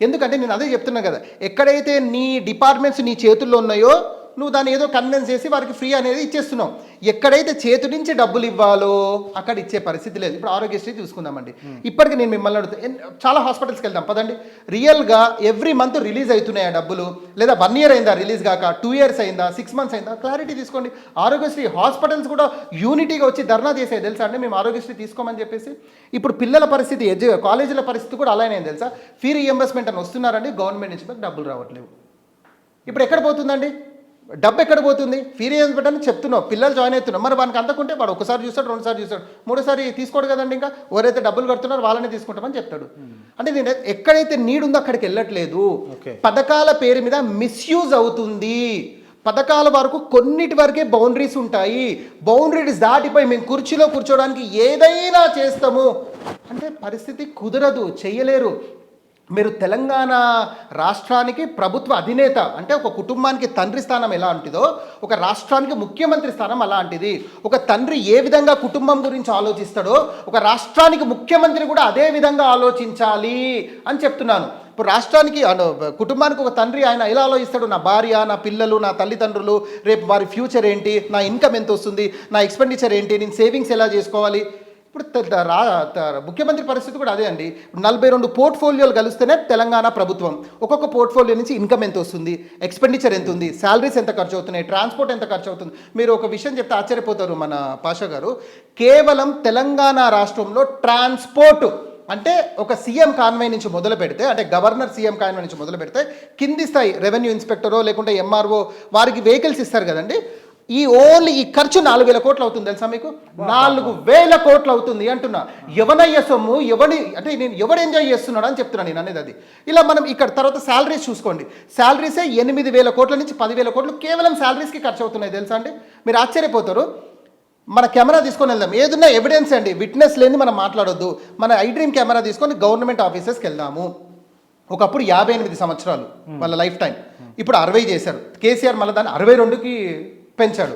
ఎందుకంటే నేను అదే చెప్తున్నా కదా, ఎక్కడైతే నీ డిపార్ట్మెంట్స్ నీ చేతుల్లో ఉన్నాయో నువ్వు దాన్ని ఏదో కన్విన్స్ చేసి వారికి ఫ్రీ అనేది ఇచ్చేస్తున్నావు. ఎక్కడైతే చేతి నుంచి డబ్బులు ఇవ్వాలో అక్కడ ఇచ్చే పరిస్థితి లేదు. ఇప్పుడు ఆరోగ్యశ్రీ చూసుకుందామండి. ఇప్పటికి నేను మిమ్మల్ని అడుగుతా, చాలా హాస్పిటల్స్కి వెళ్దాం పదండి. రియల్గా ఎవ్రీ మంత్ రిలీజ్ అవుతున్నాయా డబ్బులు? లేదా 1 ఇయర్ అయిందా రిలీజ్ కాక? 2 ఇయర్స్ అయిందా? 6 మంత్స్ అయిందా? క్లారిటీ తీసుకోండి. ఆరోగ్యశ్రీ హాస్పిటల్స్ కూడా యూనిటీగా వచ్చి ధర్నా చేసాయి తెలుసా అండి, మేము ఆరోగ్యశ్రీ తీసుకోమని చెప్పేసి. ఇప్పుడు పిల్లల పరిస్థితి, కాలేజీల పరిస్థితి కూడా అలానే తెలుసా. ఫీ రీఎంబర్స్మెంట్ అని వస్తున్నారండి, గవర్నమెంట్ నుంచి డబ్బులు రావట్లేవు. ఇప్పుడు ఎక్కడ పోతుందండి డబ్బు? ఎక్కడ పోతుంది? ఫీ రీఎంబర్స్మెంట్ అని చెప్తున్నావు, పిల్లలు జాయిన్ అవుతున్నాం, మరి వానికి అందకుంటే వాడు ఒకసారి చూస్తాడు, 2 సార్లు చూస్తాడు, 3సారి తీసుకోడు కదండి. ఇంకా ఎవరైతే డబ్బులు కడుతున్నారో వాళ్ళనే తీసుకుంటామని చెప్తాడు. అంటే నేను ఎక్కడైతే నీడ్ ఉందో అక్కడికి వెళ్ళట్లేదు. పథకాల పేరు మీద మిస్యూజ్ అవుతుంది. పథకాల వరకు కొన్నిటి వరకే బౌండరీస్ ఉంటాయి. బౌండరీస్ దాటిపోయి మేము కుర్చీలో కూర్చోడానికి ఏదైనా చేస్తాము అంటే పరిస్థితి కుదరదు, చెయ్యలేరు. మీరు తెలంగాణ రాష్ట్రానికి ప్రభుత్వ అధినేత అంటే ఒక కుటుంబానికి తండ్రి స్థానం ఎలా ఉంటుందో ఒక రాష్ట్రానికి ముఖ్యమంత్రి స్థానం అలాంటిది. ఒక తండ్రి ఏ విధంగా కుటుంబం గురించి ఆలోచిస్తాడో ఒక రాష్ట్రానికి ముఖ్యమంత్రి కూడా అదే విధంగా ఆలోచించాలి అని చెప్తున్నాను. ఇప్పుడు రాష్ట్రానికి కుటుంబానికి ఒక తండ్రి ఆయన ఎలా ఆలోచిస్తాడు? నా భార్య, నా పిల్లలు, నా తల్లిదండ్రులు, రేపు వారి ఫ్యూచర్ ఏంటి, నా ఇన్కమ్ ఎంత వస్తుంది, నా ఎక్స్పెండిచర్ ఏంటి, నేను సేవింగ్స్ ఎలా చేసుకోవాలి. ఇప్పుడు ముఖ్యమంత్రి పరిస్థితి కూడా అదే అండి. 42 పోర్ట్ఫోలియోలు కలిస్తేనే తెలంగాణ ప్రభుత్వం. ఒక్కొక్క పోర్ట్ఫోలియో నుంచి ఇన్కమ్ ఎంత వస్తుంది, ఎక్స్పెండిచర్ ఎంత ఉంది, శాలరీస్ ఎంత ఖర్చు అవుతున్నాయి, ట్రాన్స్పోర్ట్ ఎంత ఖర్చు అవుతుంది. మీరు ఒక విషయం చెప్తే ఆశ్చర్యపోతారు మన పాషా గారు. కేవలం తెలంగాణ రాష్ట్రంలో ట్రాన్స్పోర్ట్ అంటే ఒక సీఎం కాన్వాయ్ నుంచి మొదలు పెడితే, అంటే గవర్నర్ సీఎం కాన్వాయ్ నుంచి మొదలు పెడితే కింది స్థాయి రెవెన్యూ ఇన్స్పెక్టరో లేకుంటే ఎంఆర్ఓ వారికి వెహికల్స్ ఇస్తారు కదండి. ఓన్లీ ఈ ఖర్చు 4,000 కోట్లు అవుతుంది తెలుసా మీకు? 4,000 కోట్లు అవుతుంది అంటున్నా. ఎవనయ్య సొమ్ము అంటే నేను ఎవడు ఎంజాయ్ చేస్తున్నాడు అని చెప్తున్నాను నేను అనేది అది. ఇలా మనం ఇక్కడ తర్వాత శాలరీస్ చూసుకోండి. శాలరీసే 8,000 కోట్ల నుంచి 10,000 కోట్లు కేవలం శాలరీస్కి ఖర్చు అవుతున్నాయి తెలుసా అండి. మీరు ఆశ్చర్యపోతారు. మన కెమెరా తీసుకొని వెళ్దాం, ఏదన్నా ఎవిడెన్స్ అండి, విట్నెస్ లేని మనం మాట్లాడొద్దు. మన ఐడ్రీమ్ కెమెరా తీసుకొని గవర్నమెంట్ ఆఫీసెస్కి వెళ్దాము. ఒకప్పుడు 58 సంవత్సరాలు వాళ్ళ లైఫ్ టైం, ఇప్పుడు 60 చేశారు. కేసీఆర్ మళ్ళీ దాన్ని 62కి పెంచాడు.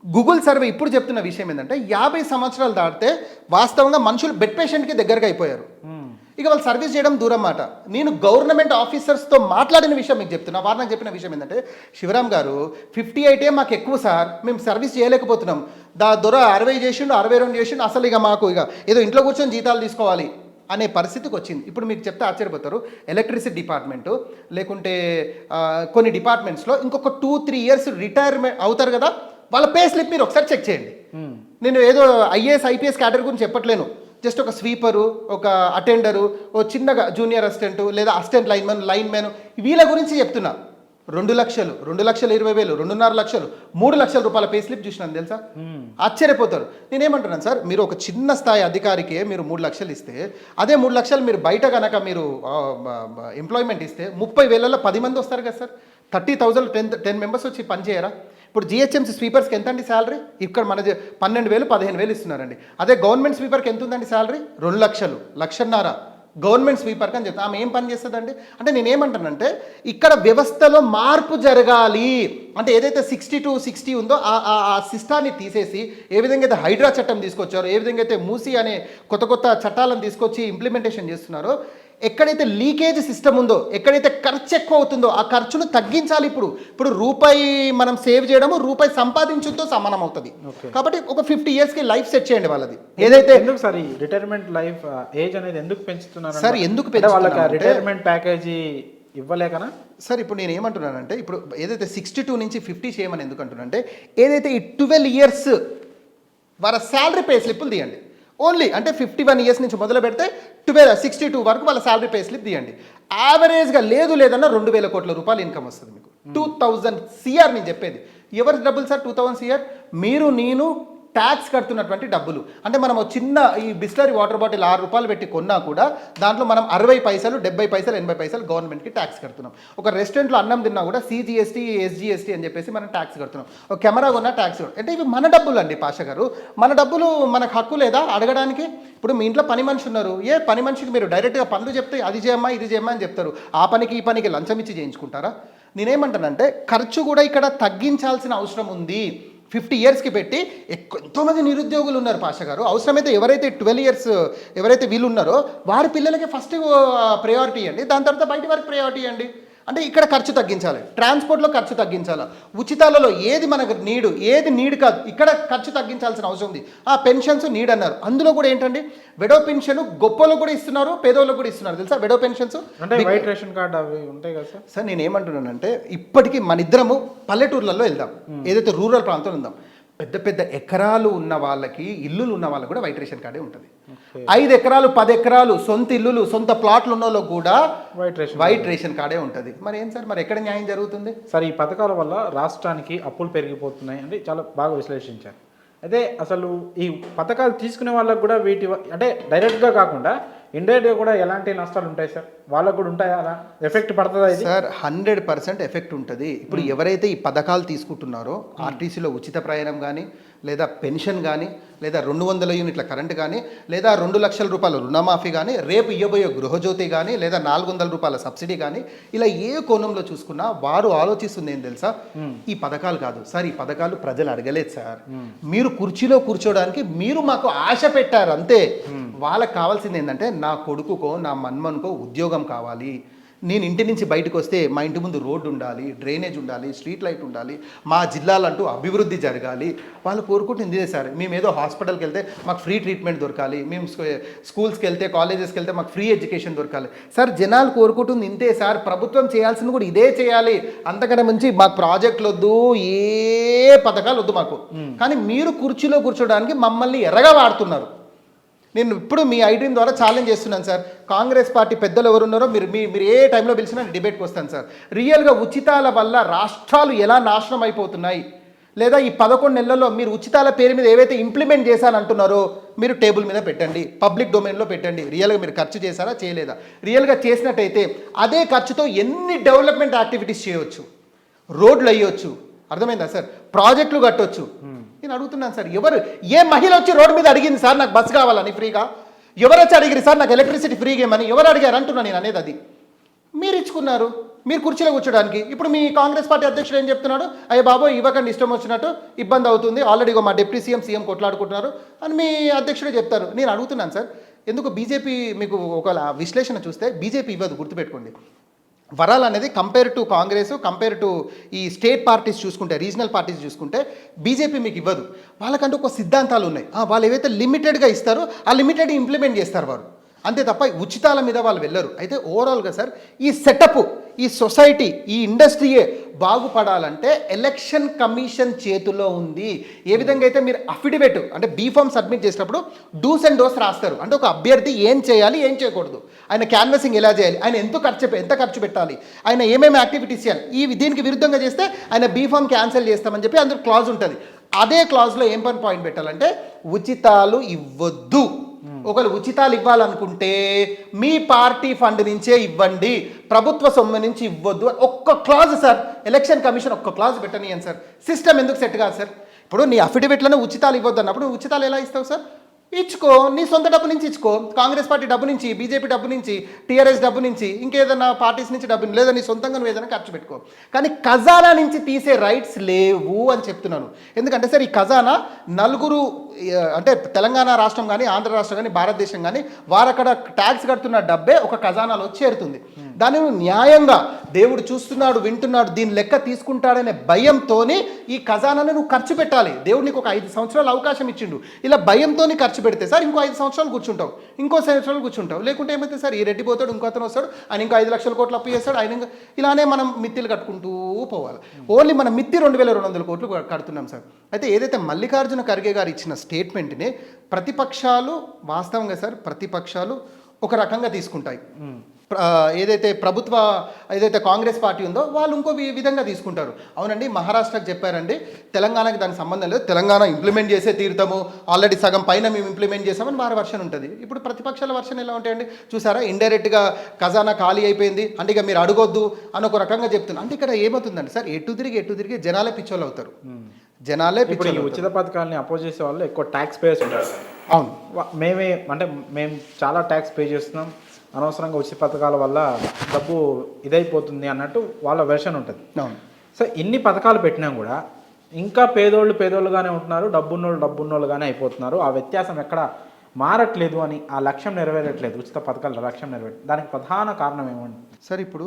గూగుల్ సర్వే ఇప్పుడు చెప్తున్న విషయం ఏంటంటే 50 సంవత్సరాలు దాటితే వాస్తవంగా మనుషులు బెడ్ పేషెంట్కి దగ్గరగా అయిపోయారు. ఇక వాళ్ళు సర్వీస్ చేయడం దూరం మాట. నేను గవర్నమెంట్ ఆఫీసర్స్తో మాట్లాడిన విషయం మీకు చెప్తున్నా. వారు నాకు చెప్పిన విషయం ఏంటంటే, శివరామ్ గారు 58 మాకు ఎక్కువ సార్, మేము సర్వీస్ చేయలేకపోతున్నాం. దొర 60 చేసిండు, 62 చేసిండు, అసలు ఇక మాకు ఇక ఏదో ఇంట్లో కూర్చొని జీతాలు తీసుకోవాలి. అనే పరిస్థితికి వచ్చింది. ఇప్పుడు మీకు చెప్తే ఆశ్చర్యపోతారు, ఎలక్ట్రిసిటీ డిపార్ట్మెంటు లేకుంటే కొన్ని డిపార్ట్మెంట్స్లో ఇంకొక 2-3 ఇయర్స్ రిటైర్మెంట్ అవుతారు కదా, వాళ్ళ పే స్లిప్ మీరు ఒకసారి చెక్ చేయండి. నేను ఏదో ఐఏఎస్ ఐపీఎస్ కేటగిరీ గురించి చెప్పట్లేను, జస్ట్ ఒక స్వీపరు, ఒక అటెండరు, ఓ చిన్నగా జూనియర్ అసిస్టెంట్ లేదా అసిస్టెంట్ లైన్ మ్యాన్ వీళ్ళ గురించి చెప్తున్నా. 2 లక్షలు, 2,20,000, 2.5 లక్షలు, 3 లక్షల రూపాయల పే స్లిప్ చూసినాను తెలుసా. ఆశ్చర్యపోతారు. నేనేమంటున్నాను సార్, మీరు ఒక చిన్న స్థాయి అధికారికే మీరు 3 లక్షలు ఇస్తే, అదే 3 లక్షలు మీరు బయట కనుక మీరు ఎంప్లాయ్మెంట్ ఇస్తే 30,000లో 10 మంది వస్తారు కదా సార్. 30,000 10 మెంబర్స్ వచ్చి పని చేయరా? ఇప్పుడు జిహెచ్ఎంసీ స్వీపర్స్కి ఎంత అండి శాలరీ? ఇక్కడ మన 12,000 15,000 ఇస్తున్నారండి. అదే గవర్నమెంట్ స్వీపర్కి ఎంత ఉందండి శాలరీ? 2 లక్షలు, 1,50,000 గవర్నమెంట్ స్వీపర్కి అని చెప్తా. ఆమె ఏం పని చేస్తుందండి అంటే, నేనేమంటానంటే ఇక్కడ వ్యవస్థలో మార్పు జరగాలి అంటే ఏదైతే 60 ఉందో ఆ సిస్టాన్ని తీసేసి, ఏ విధంగా అయితే హైడ్రా చట్టం తీసుకొచ్చారో, ఏ విధంగా అయితే మూసీ అనే కొత్త చట్టాలను తీసుకొచ్చి ఇంప్లిమెంటేషన్ చేస్తున్నారో, ఎక్కడైతే లీకేజ్ సిస్టమ్ ఉందో, ఎక్కడైతే ఖర్చు ఎక్కువ అవుతుందో ఆ ఖర్చును తగ్గించాలి. ఇప్పుడు రూపాయి మనం సేవ్ చేయడము రూపాయి సంపాదించుతో సమానం అవుతుంది. కాబట్టి ఒక 50 ఇయర్స్కి లైఫ్ సెట్ చేయండి వాళ్ళది. ఏదైతే ఎందుకు సార్ రిటైర్మెంట్ లైఫ్ ఏజ్ అనేది ఎందుకు పెంచుతున్నారు సార్? ఎందుకు వాళ్ళకి రిటైర్మెంట్ ప్యాకేజీ ఇవ్వలేకనా సార్? ఇప్పుడు నేను ఏమంటున్నానంటే, ఇప్పుడు ఏదైతే 62 నుంచి 50 చేయమని ఎందుకు అంటున్నానంటే, ఏదైతే ఈ 12 ఇయర్స్ వాళ్ళ శాలరీ పే స్లిప్పులు తీయండి. ఓన్లీ అంటే 51 ఇయర్స్ నుంచి మొదలు పెడితే 62 వరకు వాళ్ళ శాలరీ పే స్లిప్ తీయండి. యావరేజ్గా లేదన్నా 2,000 కోట్ల రూపాయలు ఇన్కమ్ వస్తుంది మీకు. 2,000 CR నేను చెప్పేది. ఎవరి డబ్బులు సార్ 2,000 CR? మీరు నేను ట్యాక్స్ కడుతున్నటువంటి డబ్బులు. అంటే మనం చిన్న ఈ బిస్లరీ వాటర్ బాటిల్ 6 రూపాయలు పెట్టి కొన్నా కూడా దాంట్లో మనం 60 పైసలు, 70 పైసలు, 80 పైసలు గవర్నమెంట్కి ట్యాక్స్ కడుతున్నాం. ఒక రెస్టారెంట్లో అన్నం తిన్నా కూడా CGST, SGST అని చెప్పేసి మనం ట్యాక్స్ కడుతున్నాం. ఒక కెమెరా కొన్నా ట్యాక్స్. అంటే ఇవి మన డబ్బులు అండి పాషా గారు. మన డబ్బులు మనకు హక్కు లేదా అడగడానికి? ఇప్పుడు మీ ఇంట్లో పని మనిషి ఉన్నారు, ఏ పని మనిషికి మీరు డైరెక్ట్గా పనులు చెప్తే అది చేయమ్మా ఇది చేయమ్మా అని చెప్తారు. ఆ పనికి ఈ పనికి లంచం ఇచ్చి చేయించుకుంటారా? నేనేమంటానంటే ఖర్చు కూడా ఇక్కడ తగ్గించాల్సిన అవసరం ఉంది. 50 ఇయర్స్కి పెట్టి ఎంతోమంది నిరుద్యోగులు ఉన్నారు పాషా గారు. అవసరమైతే ఎవరైతే 12 ఇయర్స్ ఎవరైతే వీళ్ళు ఉన్నారో వారి పిల్లలకి ఫస్ట్ ప్రయారిటీ ఇవ్వండి, దాని తర్వాత బయట వారికి ప్రయారిటీ ఇవ్వండి. అంటే ఇక్కడ ఖర్చు తగ్గించాలి, ట్రాన్స్పోర్ట్లో ఖర్చు తగ్గించాలి, ఉచితాలలో ఏది మనకు ఏది నీడ్ కాదు ఇక్కడ ఖర్చు తగ్గించాల్సిన అవసరం ఉంది. ఆ పెన్షన్స్ నీడ్ అన్నారు, అందులో కూడా ఏంటండి వెడో పెన్షన్ గొప్పలకు కూడా ఇస్తున్నారు, పేదోళ్ళకు కూడా ఇస్తున్నారు తెలుసా వెడో పెన్షన్స్. అంటే వైట్ రేషన్ కార్డు అవి ఉంటాయి కదా సార్. సార్ నేను ఏమంటున్నానంటే, ఇప్పటికీ మన ఇద్దరము పల్లెటూర్లలో వెళ్దాం, ఏదైతే రూరల్ ప్రాంతంలో వెళ్దాం, పెద్ద ఎకరాలు ఉన్న వాళ్ళకి, ఇల్లులు ఉన్న వాళ్ళకి కూడా వైట్ రేషన్ కార్డే ఉంటుంది. 5 ఎకరాలు 10 ఎకరాలు సొంత ఇల్లులు సొంత ప్లాట్లు ఉన్న వాళ్ళకి కూడా వైట్ రేషన్ కార్డే ఉంటుంది. మరి ఏం సార్, మరి ఎక్కడ న్యాయం జరుగుతుంది సార్? ఈ పథకాల వల్ల రాష్ట్రానికి అప్పులు పెరిగిపోతున్నాయి అంటే చాలా బాగా విశ్లేషించారు. అయితే అసలు ఈ పథకాలు తీసుకునే వాళ్ళకు కూడా అంటే డైరెక్ట్గా కాకుండా ఇండైరెక్ట్గా కూడా ఎలాంటి నష్టాలు ఉంటాయి సార్? వాళ్ళకు కూడా ఉంటాయా? అలా ఎఫెక్ట్ పడుతుందా ఇది? సార్ 100% ఎఫెక్ట్ ఉంటుంది. ఇప్పుడు ఎవరైతే ఈ పథకాలు తీసుకుంటున్నారో, ఆర్టీసీలో ఉచిత ప్రయాణం కానీ, లేదా పెన్షన్ కానీ, లేదా 200 యూనిట్ల కరెంట్ కానీ, లేదా 2 లక్షల రూపాయల రుణమాఫీ కానీ, రేపు ఇవ్వబోయే గృహజ్యోతి కానీ, లేదా 400 రూపాయల సబ్సిడీ కానీ, ఇలా ఏ కోణంలో చూసుకున్నా వారు ఆలోచిస్తుంది ఏం తెలుసా? ఈ పథకాలు కాదు సార్, ఈ పథకాలు ప్రజలు అడగలేదు సార్, మీరు కుర్చీలో కూర్చోడానికి మీరు మాకు ఆశ పెట్టారు అంతే. వాళ్ళకి కావాల్సింది ఏంటంటే, నా కొడుకుకో నా మన్మనుకో ఉద్యోగం కావాలి, నేను ఇంటి నుంచి బయటకు వస్తే మా ఇంటి ముందు రోడ్డు ఉండాలి, డ్రైనేజ్ ఉండాలి, స్ట్రీట్ లైట్ ఉండాలి, మా జిల్లాలంటూ అభివృద్ధి జరగాలి. వాళ్ళు కోరుకుంటుంది ఇదే సార్. మేము ఏదో హాస్పిటల్కి వెళ్తే మాకు ఫ్రీ ట్రీట్మెంట్ దొరకాలి, మేము స్కూల్స్కి వెళ్తే కాలేజెస్కి వెళ్తే మాకు ఫ్రీ ఎడ్యుకేషన్ దొరకాలి. సార్ జనాలు కోరుకుంటుంది ఇంతే సార్. ప్రభుత్వం చేయాల్సింది కూడా ఇదే చేయాలి. అంతకన్నా మంచి మాకు ప్రాజెక్టులు వద్దు, ఏ పథకాలు వద్దు మాకు. కానీ మీరు కుర్చీలో కూర్చోడానికి మమ్మల్ని ఎర్రగా వాడుతున్నారు. నేను ఇప్పుడు మీ ఐడ్రీమ్ ద్వారా ఛాలెంజ్ చేస్తున్నాను సార్. కాంగ్రెస్ పార్టీ పెద్దలు ఎవరున్నారో మీరు ఏ టైంలో పిలిచినా డిబేట్కి వస్తాను సార్. రియల్గా ఉచితాల వల్ల రాష్ట్రాలు ఎలా నాశనం అయిపోతున్నాయి, లేదా ఈ 11 నెలల్లో మీరు ఉచితాల పేరు మీద ఏవైతే ఇంప్లిమెంట్ చేశానంటున్నారో మీరు టేబుల్ మీద పెట్టండి, పబ్లిక్ డొమైన్లో పెట్టండి. రియల్గా మీరు ఖర్చు చేశారా చేయలేదా? రియల్గా చేసినట్టయితే అదే ఖర్చుతో ఎన్ని డెవలప్మెంట్ యాక్టివిటీస్ చేయవచ్చు, రోడ్లు వేయవచ్చు, అర్థమైందా సార్, ప్రాజెక్టులు కట్టవచ్చు. నేను అడుగుతున్నాను సార్, ఏ మహిళ వచ్చి రోడ్డు మీద అడిగింది సార్ నాకు బస్సు కావాలని ఫ్రీగా? ఎవరు వచ్చి అడిగిరి సార్ నాకు ఎలక్ట్రిసిటీ ఫ్రీగా ఏమని? ఎవరు అడిగారు అంటున్నా నేను అనేది. అది మీరు ఇచ్చుకున్నారు, మీరు కుర్చీలో కూర్చోడానికి. ఇప్పుడు మీ కాంగ్రెస్ పార్టీ అధ్యక్షుడు ఏం చెప్తున్నాడు? అయ్యే బాబు ఇవ్వకండి, ఇష్టం వచ్చినట్టు ఇబ్బంది అవుతుంది, ఆల్రెడీ మా డిప్యూటీ సీఎం కొట్లాడుకుంటున్నారు అని మీ అధ్యక్షుడే చెప్తారు. నేను అడుగుతున్నాను సార్, ఎందుకు బీజేపీ మీకు ఒక విశ్లేషణ చూస్తే బీజేపీ ఇవ్వదు, గుర్తుపెట్టుకోండి. వరాలు అనేది compare to Congress, compare to ఈ స్టేట్ పార్టీస్ చూసుకుంటే, రీజనల్ పార్టీస్ చూసుకుంటే బీజేపీ మీకు ఇవ్వదు. వాళ్ళకంటూ ఒక సిద్ధాంతాలు ఉన్నాయి. వాళ్ళు ఏవైతే లిమిటెడ్గా ఇస్తారో ఆ లిమిటెడ్ ఇంప్లిమెంట్ చేస్తారు వారు. అంతే తప్ప ఉచితాల మీద వాళ్ళు వెళ్ళరు. అయితే ఓవరాల్గా సార్ ఈ సెటప్, ఈ సొసైటీ, ఈ ఇండస్ట్రీయే బాగుపడాలంటే ఎలక్షన్ కమిషన్ చేతిలో ఉంది. ఏ విధంగా అయితే మీరు అఫిడవిట్ అంటే బీఫామ్ సబ్మిట్ చేసినప్పుడు డూస్ అండ్ డోస్ రాస్తారు, అంటే ఒక అభ్యర్థి ఏం చేయాలి ఏం చేయకూడదు, ఆయన క్యాన్వసింగ్ ఎలా చేయాలి, ఆయన ఎంత ఖర్చు పెట్టాలి, ఆయన ఏమేమి యాక్టివిటీస్ చేయాలి, దీనికి విరుద్ధంగా చేస్తే ఆయన బీఫామ్ క్యాన్సిల్ చేస్తామని చెప్పి అందులో క్లాజ్ ఉంటుంది. అదే క్లాజ్లో ఏం పాయింట్ పెట్టాలంటే ఉచితాలు ఇవ్వద్దు. ఒకరు ఉచితాలు ఇవ్వాలనుకుంటే మీ పార్టీ ఫండ్ నుంచే ఇవ్వండి, ప్రభుత్వ సొమ్ము నుంచి ఇవ్వద్దు. ఒక్క క్లాజ్ సార్, ఎలక్షన్ కమిషన్ ఒక్క క్లాజ్ పెట్టనియను సార్. సిస్టమ్ ఎందుకు సెట్ కాదు సార్? ఇప్పుడు నీ అఫిడవిట్లను ఉచితాలు ఇవ్వద్దు అన్నప్పుడు ఉచితాలు ఎలా ఇస్తావు సార్? ఇచ్చుకో, నీ సొంత డబ్బు నుంచి ఇచ్చుకో, కాంగ్రెస్ పార్టీ డబ్బు నుంచి, బీజేపీ డబ్బు నుంచి, టీఆర్ఎస్ డబ్బు నుంచి, ఇంకేదైనా పార్టీస్ నుంచి డబ్బు, లేదా నీ సొంతంగా నువ్వు ఏదైనా ఖర్చు పెట్టుకో. కానీ ఖజానా నుంచి తీసే రైట్స్ లేవు అని చెప్తున్నాను. ఎందుకంటే సార్ ఈ ఖజానా నలుగురు అంటే తెలంగాణ రాష్ట్రం కానీ, ఆంధ్ర రాష్ట్రం కానీ, భారతదేశం కానీ వారు అక్కడ ట్యాక్స్ కడుతున్న డబ్బే ఒక ఖజానాలో చేరుతుంది. దాన్ని న్యాయంగా దేవుడు చూస్తున్నాడు, వింటున్నాడు, దీని లెక్క తీసుకుంటాడనే భయంతోనే ఈ ఖజానాను నువ్వు ఖర్చు పెట్టాలి. దేవుడు నీకు ఒక 5 సంవత్సరాలు అవకాశం ఇచ్చిండు. ఇలా భయంతోనే ఖర్చు పెడితే సార్ ఇంకో 5 సంవత్సరాలు కూర్చుంటావు, ఇంకో సంవత్సరాలు కూర్చుంటావు. లేకుంటే ఏమైతే సార్ ఈ రెడ్డి పోతాడు, ఇంకో అతను వస్తాడు, ఆయన ఇంకో 5 లక్షల కోట్లు అప్పు చేస్తాడు, ఆయన ఇలానే మనం మిత్తిలు కట్టుకుంటూ పోవాలి. ఓన్లీ మనం మిత్తి 2200 కోట్లు కడుతున్నాం సార్. అయితే ఏదైతే మల్లికార్జున ఖర్గే గారు ఇచ్చిన స్టేట్మెంట్ని ప్రతిపక్షాలు వాస్తవంగా సార్ ప్రతిపక్షాలు ఒక రకంగా తీసుకుంటాయి. ఏదైతే ఏదైతే కాంగ్రెస్ పార్టీ ఉందో వాళ్ళు ఇంకో విధంగా తీసుకుంటారు. అవునండి, మహారాష్ట్రకు చెప్పారండి, తెలంగాణకి దానికి సంబంధం లేదు, తెలంగాణ ఇంప్లిమెంట్ చేసే తీరుతాము, ఆల్రెడీ సగం పైన మేము ఇంప్లిమెంట్ చేసామని వారి వర్షన్ ఉంటుంది. ఇప్పుడు ప్రతిపక్షాల వర్షన్ ఎలా ఉంటాయండి చూసారా? ఇండైరెక్ట్గా ఖజానా ఖాళీ అయిపోయింది అంటే ఇక మీరు అడగొద్దు అని ఒక రకంగా చెప్తున్నారు. అంటే ఇక్కడ ఏమవుతుందండి సార్, ఎటు తిరిగి జనాలే పిచ్చోళ్ళు అవుతారు. జనాలే పిచ్చోళ్ళు. ఉచిత పథకాలని అపోజ్ చేసే వాళ్ళు ఎక్కువ ట్యాక్స్ పేయర్స్ ఉంటారు. అవును, మేము చాలా ట్యాక్స్ పే చేస్తున్నాం, అనవసరంగా ఉచిత పథకాల వల్ల డబ్బు ఇదైపోతుంది అన్నట్టు వాళ్ళ వెర్షన్ ఉంటుంది. సో ఇన్ని పథకాలు పెట్టినా కూడా ఇంకా పేదోళ్ళుగానే ఉంటున్నారు, డబ్బున్నోళ్ళుగానే అయిపోతున్నారు. ఆ వ్యత్యాసం ఎక్కడ మారట్లేదు అని, ఆ లక్ష్యం నెరవేరట్లేదు, ఉచిత పథకాల లక్ష్యం దానికి ప్రధాన కారణం ఏమండి సార్? ఇప్పుడు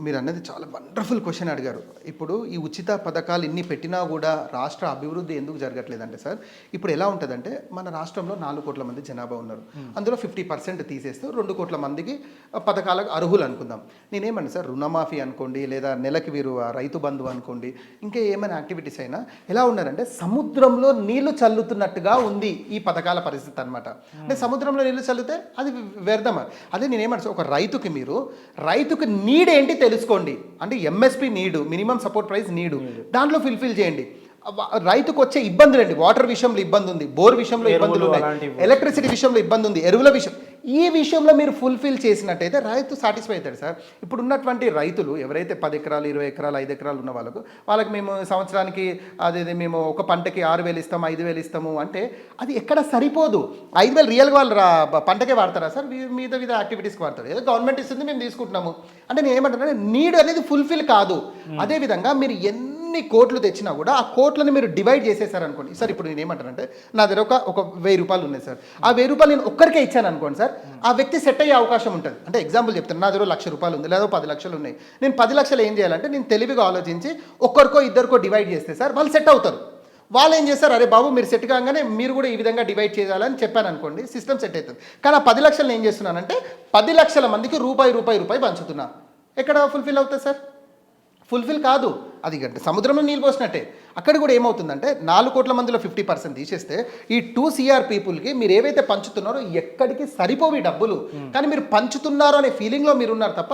మీరు అన్నది చాలా వండర్ఫుల్ క్వశ్చన్ అడిగారు. ఇప్పుడు ఈ ఉచిత పథకాలు ఇన్ని పెట్టినా కూడా రాష్ట్ర అభివృద్ధి ఎందుకు జరగట్లేదంటే సార్, ఇప్పుడు ఎలా ఉంటుందంటే మన రాష్ట్రంలో 4 కోట్ల మంది జనాభా ఉన్నారు, అందులో 50% తీసేస్తూ 2 కోట్ల మందికి పథకాలకు అర్హులు అనుకుందాం. నేనేమన్నా సార్, రుణమాఫీ అనుకోండి, లేదా నెలకి వీరు రైతు బంధు అనుకోండి, ఇంకా ఏమైనా యాక్టివిటీస్ అయినా ఎలా ఉన్నారంటే సముద్రంలో నీళ్లు చల్లుతున్నట్టుగా ఉంది ఈ పథకాల పరిస్థితి అనమాట. అంటే సముద్రంలో నీళ్లు చల్లితే అది వ్యర్థమా? అదే నేనేమన్నా సార్, ఒక రైతుకి నీడ్ ఏంటి తెలుసుకోండి. అంటే ఎంఎస్పి నీడు, మినిమం సపోర్ట్ ప్రైస్ నీడు, దాంట్లో ఫిల్ఫిల్ చేయండి. రైతుకు వచ్చే ఇబ్బందులు అండి, వాటర్ విషయంలో ఇబ్బంది ఉంది, బోర్ విషయంలో ఇబ్బందులు ఉన్నాయి, ఎలక్ట్రిసిటీ విషయంలో ఇబ్బంది ఉంది, ఎరువుల విషయం, ఈ విషయంలో మీరు ఫుల్ఫిల్ చేసినట్టయితే రైతు సాటిస్ఫై అవుతాడు సార్. ఇప్పుడు ఉన్నటువంటి రైతులు ఎవరైతే 10 ఎకరాలు 20 ఎకరాలు 5 ఎకరాలు ఉన్న వాళ్ళకి మేము సంవత్సరానికి అదే మేము ఒక పంటకి 6,000 ఇస్తాము 5,000 ఇస్తాము అంటే అది ఎక్కడ సరిపోదు. 5,000 రియల్గా వాళ్ళు పంటకే వాడతారా సార్? మీద యాక్టివిటీస్కి వాడతారు. ఏదో గవర్నమెంట్ ఇస్తుంది మేము తీసుకుంటున్నాము అంటే నేను ఏమంటాను, నీడ్ అనేది ఫుల్ఫిల్ కాదు. అదేవిధంగా మీరు ఎన్ని కోట్లు తెచ్చినా కూడా ఆ కోట్లను మీరు డివైడ్ చేసేసారనుకోండి సార్. ఇప్పుడు నేను ఏమంటానంటే నా దగ్గర ఒక 1000 రూపాయలు ఉన్నాయి సార్, ఆ 1000 రూపాయలు నేను ఒక్కరికే ఇచ్చాను అనుకోండి సార్, ఆ వ్యక్తి సెట్ అయ్యే అవకాశం ఉంటుంది. అంటే ఎగ్జాంపుల్ చెప్తాను, నా దగ్గర 1,00,000 రూపాయలు ఉంది, లేదా 10 లక్షలు ఉన్నాయి. నేను 10 లక్షలు ఏం చేయాలంటే నేను తెలివిగా ఆలోచించి ఒక్కరికో ఇద్దరికో డివైడ్ చేస్తే సార్ వాళ్ళు సెట్ అవుతారు. వాళ్ళు ఏం చేస్తారు, అరే బాబు మీరు సెట్ కాగానే మీరు కూడా ఈ విధంగా డివైడ్ చేయాలని చెప్పాను అనుకోండి, సిస్టమ్ సెట్ అవుతుంది. కానీ ఆ 10 లక్షలు ఏం చేస్తున్నానంటే 10 లక్షల మందికి రూపాయి పంచుతున్నా. ఎక్కడ ఫుల్ఫిల్ అవుతుంది సార్? ఫుల్ఫిల్ కాదు. అది అంటే సముద్రంలో నీళ్ళు పోసినట్టే. అక్కడ కూడా ఏమవుతుందంటే 4 కోట్ల మందిలో 50% తీసేస్తే ఈ 2 CR పీపుల్కి మీరు ఏవైతే పంచుతున్నారో ఎక్కడికి సరిపోవి డబ్బులు. కానీ మీరు పంచుతున్నారు అనే ఫీలింగ్లో మీరు ఉన్నారు తప్ప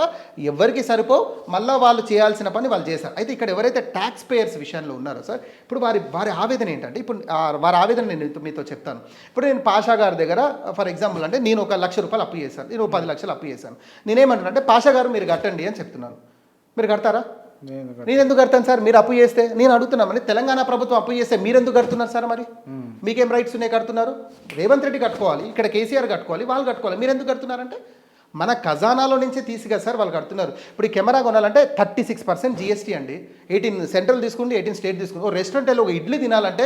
ఎవరికి సరిపో, మళ్ళీ వాళ్ళు చేయాల్సిన పని వాళ్ళు చేశారు. అయితే ఇక్కడ ఎవరైతే ట్యాక్స్ పేయర్స్ విషయంలో ఉన్నారో సార్, ఇప్పుడు వారి ఆవేదన ఏంటంటే, ఇప్పుడు వారి ఆవేదన నేను మీతో చెప్తాను. ఇప్పుడు నేను పాషా గారి దగ్గర ఫర్ ఎగ్జాంపుల్ అంటే నేను 1,00,000 రూపాయలు అప్పు చేశాను, నేను 10 లక్షలు అప్పు చేశాను. నేనేమంటానంటే పాషా గారు మీరు కట్టండి అని చెప్తున్నాను. మీరు కడతారా? నేను ఎందుకు కడతాను సార్? మీరు అప్పు చేస్తే నేను అడుగుతున్నా, మరి తెలంగాణ ప్రభుత్వం అప్పు చేస్తే మీరు ఎందుకు కడుతున్నారు సార్? మరి మీకేం రైట్స్ ఉన్నాయి కడుతున్నారు? రేవంత్ రెడ్డి కట్టుకోవాలి, ఇక్కడ కేసీఆర్ కట్టుకోవాలి, వాళ్ళు కట్టుకోవాలి. మీరు ఎందుకు కడుతున్నారంటే మన ఖజానాలో నుంచే తీసి కదా సార్ వాళ్ళు కడుతున్నారు. ఇప్పుడు ఈ కెమెరా కొనాలంటే 36% GST అండి. 18 సెంట్రల్ తీసుకుంటే 18 స్టేట్ తీసుకుంటే, ఓ రెస్టారెంట్లో ఒక ఇడ్లీ తినాలంటే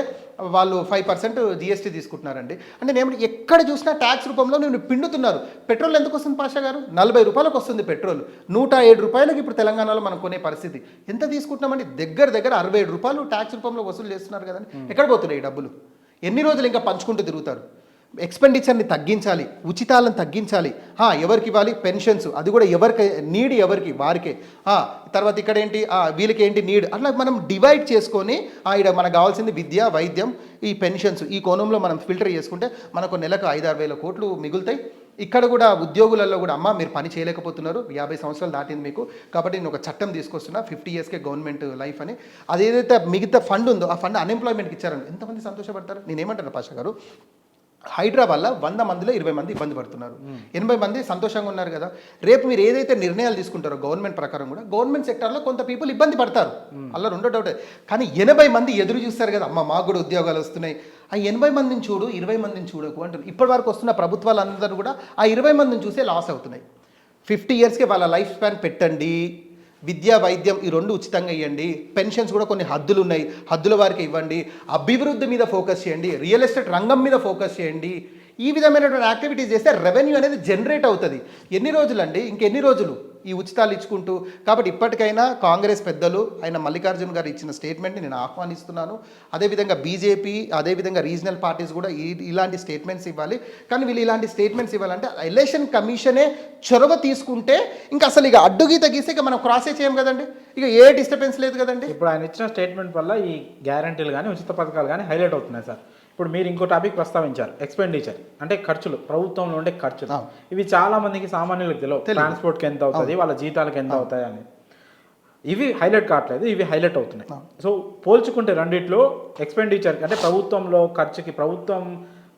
వాళ్ళు 5% GST తీసుకుంటున్నారండి. అంటే నేను ఎక్కడ చూసినా ట్యాక్స్ రూపంలో నేను పిండుతున్నారు. పెట్రోల్ ఎందుకు వస్తుంది పాషా గారు? 40 రూపాయలకు వస్తుంది పెట్రోల్, 107 రూపాయలకి ఇప్పుడు తెలంగాణలో మనం కొనే పరిస్థితి. ఎంత తీసుకుంటున్నామండి? దగ్గర 67 రూపాయలు ట్యాక్స్ రూపంలో వసూలు చేస్తున్నారు కదండి. ఎక్కడ పోతున్నాయి ఈ డబ్బులు? ఎన్ని రోజులు ఇంకా పంచుకుంటూ తిరుగుతారు? ఎక్స్పెండిచర్ని తగ్గించాలి, ఉచితాలను తగ్గించాలి. ఎవరికి ఇవ్వాలి పెన్షన్స్, అది కూడా ఎవరికి నీడ్, ఎవరికి వారికే. తర్వాత ఇక్కడ ఏంటి వీళ్ళకి ఏంటి నీడ్, అట్లా మనం డివైడ్ చేసుకొని ఇక్కడ మనకు కావాల్సింది విద్య, వైద్యం, ఈ పెన్షన్స్, ఈ కోణంలో మనం ఫిల్టర్ చేసుకుంటే మనకు నెలకు 5-6 వేల కోట్లు మిగులుతాయి. ఇక్కడ కూడా ఉద్యోగులలో కూడా అమ్మ మీరు పని చేయలేకపోతున్నారు, 50 సంవత్సరాలు దాటింది మీకు, కాబట్టి నేను ఒక చట్టం తీసుకొస్తున్నా 50 ఇయర్స్కే గవర్నమెంట్ లైఫ్ అని. అదేదైతే మిగతా ఫండ్ ఉందో ఆ ఫండ్ అన్ఎంప్లాయ్మెంట్కి ఇచ్చారండి, ఎంతమంది సంతోషపడతారు? నేనేమంటాను పాషా గారు, హైదరాబాద్లో 100 మందిలో 20 మంది ఇబ్బంది పడుతున్నారు, 80 మంది సంతోషంగా ఉన్నారు కదా. రేపు మీరు ఏదైతే నిర్ణయాలు తీసుకుంటారో గవర్నమెంట్ ప్రకారం కూడా గవర్నమెంట్ సెక్టార్లో కొంత పీపుల్ ఇబ్బంది పడతారు, అలా రెండో డౌట్. కానీ 80 మంది ఎదురు చూస్తారు కదా, అమ్మ మాకు కూడా ఉద్యోగాలు వస్తున్నాయి. ఆ 80 మందిని చూడు, 20 మందిని చూడకు అంటారు. ఇప్పటి వరకు వస్తున్న ప్రభుత్వాలందరూ కూడా ఆ 20 మందిని చూసే లాస్ అవుతున్నాయి. 50 ఇయర్స్కి వాళ్ళ లైఫ్ స్పాన్ పెట్టండి, విద్య, వైద్యం ఈ 2 ఉచితంగా ఇవ్వండి, పెన్షన్స్ కూడా కొన్ని హద్దులు ఉన్నాయి, హద్దుల వారికి ఇవ్వండి, అభివృద్ధి మీద ఫోకస్ చేయండి, రియల్ ఎస్టేట్ రంగం మీద ఫోకస్ చేయండి. ఈ విధమైనటువంటి యాక్టివిటీస్ చేస్తే రెవెన్యూ అనేది జనరేట్ అవుతుంది. ఎన్ని రోజులు అండి, ఇంకెన్ని రోజులు ఈ ఉచితాలు ఇచ్చుకుంటూ? కాబట్టి ఇప్పటికైనా కాంగ్రెస్ పెద్దలు ఆయన మల్లికార్జున్ గారు ఇచ్చిన స్టేట్మెంట్ని నేను ఆహ్వానిస్తున్నాను. అదేవిధంగా బీజేపీ, అదేవిధంగా రీజనల్ పార్టీస్ కూడా ఇలాంటి స్టేట్మెంట్స్ ఇవ్వాలి. కానీ వీళ్ళు ఇలాంటి స్టేట్మెంట్స్ ఇవ్వాలంటే ఎలక్షన్ కమిషనే చొరవ తీసుకుంటే ఇంకా అసలు ఇక అడ్డుగీత గీస్తే ఇక మనం క్రాసే చేయం కదండి, ఇక ఏ డిస్టర్బెన్స్ లేదు కదండి. ఇప్పుడు ఆయన ఇచ్చిన స్టేట్మెంట్ వల్ల ఈ గ్యారంటీలు కానీ ఉచిత పథకాలు కానీ హైలైట్ అవుతున్నాయి సార్. ఇప్పుడు మీరు ఇంకో టాపిక్ ప్రస్తావించారు, ఎక్స్పెండిచర్ అంటే ఖర్చులు, ప్రభుత్వంలో ఉండే ఖర్చులు. ఇవి చాలా మందికి సామాన్యులకు తెలియదు. ట్రాన్స్పోర్ట్కి ఎంత అవుతుంది, వాళ్ళ జీతాలకు ఎంత అవుతాయి అని ఇవి హైలైట్ కావట్లేదు, ఇవి హైలైట్ అవుతున్నాయి. సో పోల్చుకుంటే రెండిట్లో ఎక్స్పెండిచర్ అంటే ప్రభుత్వంలో ఖర్చుకి,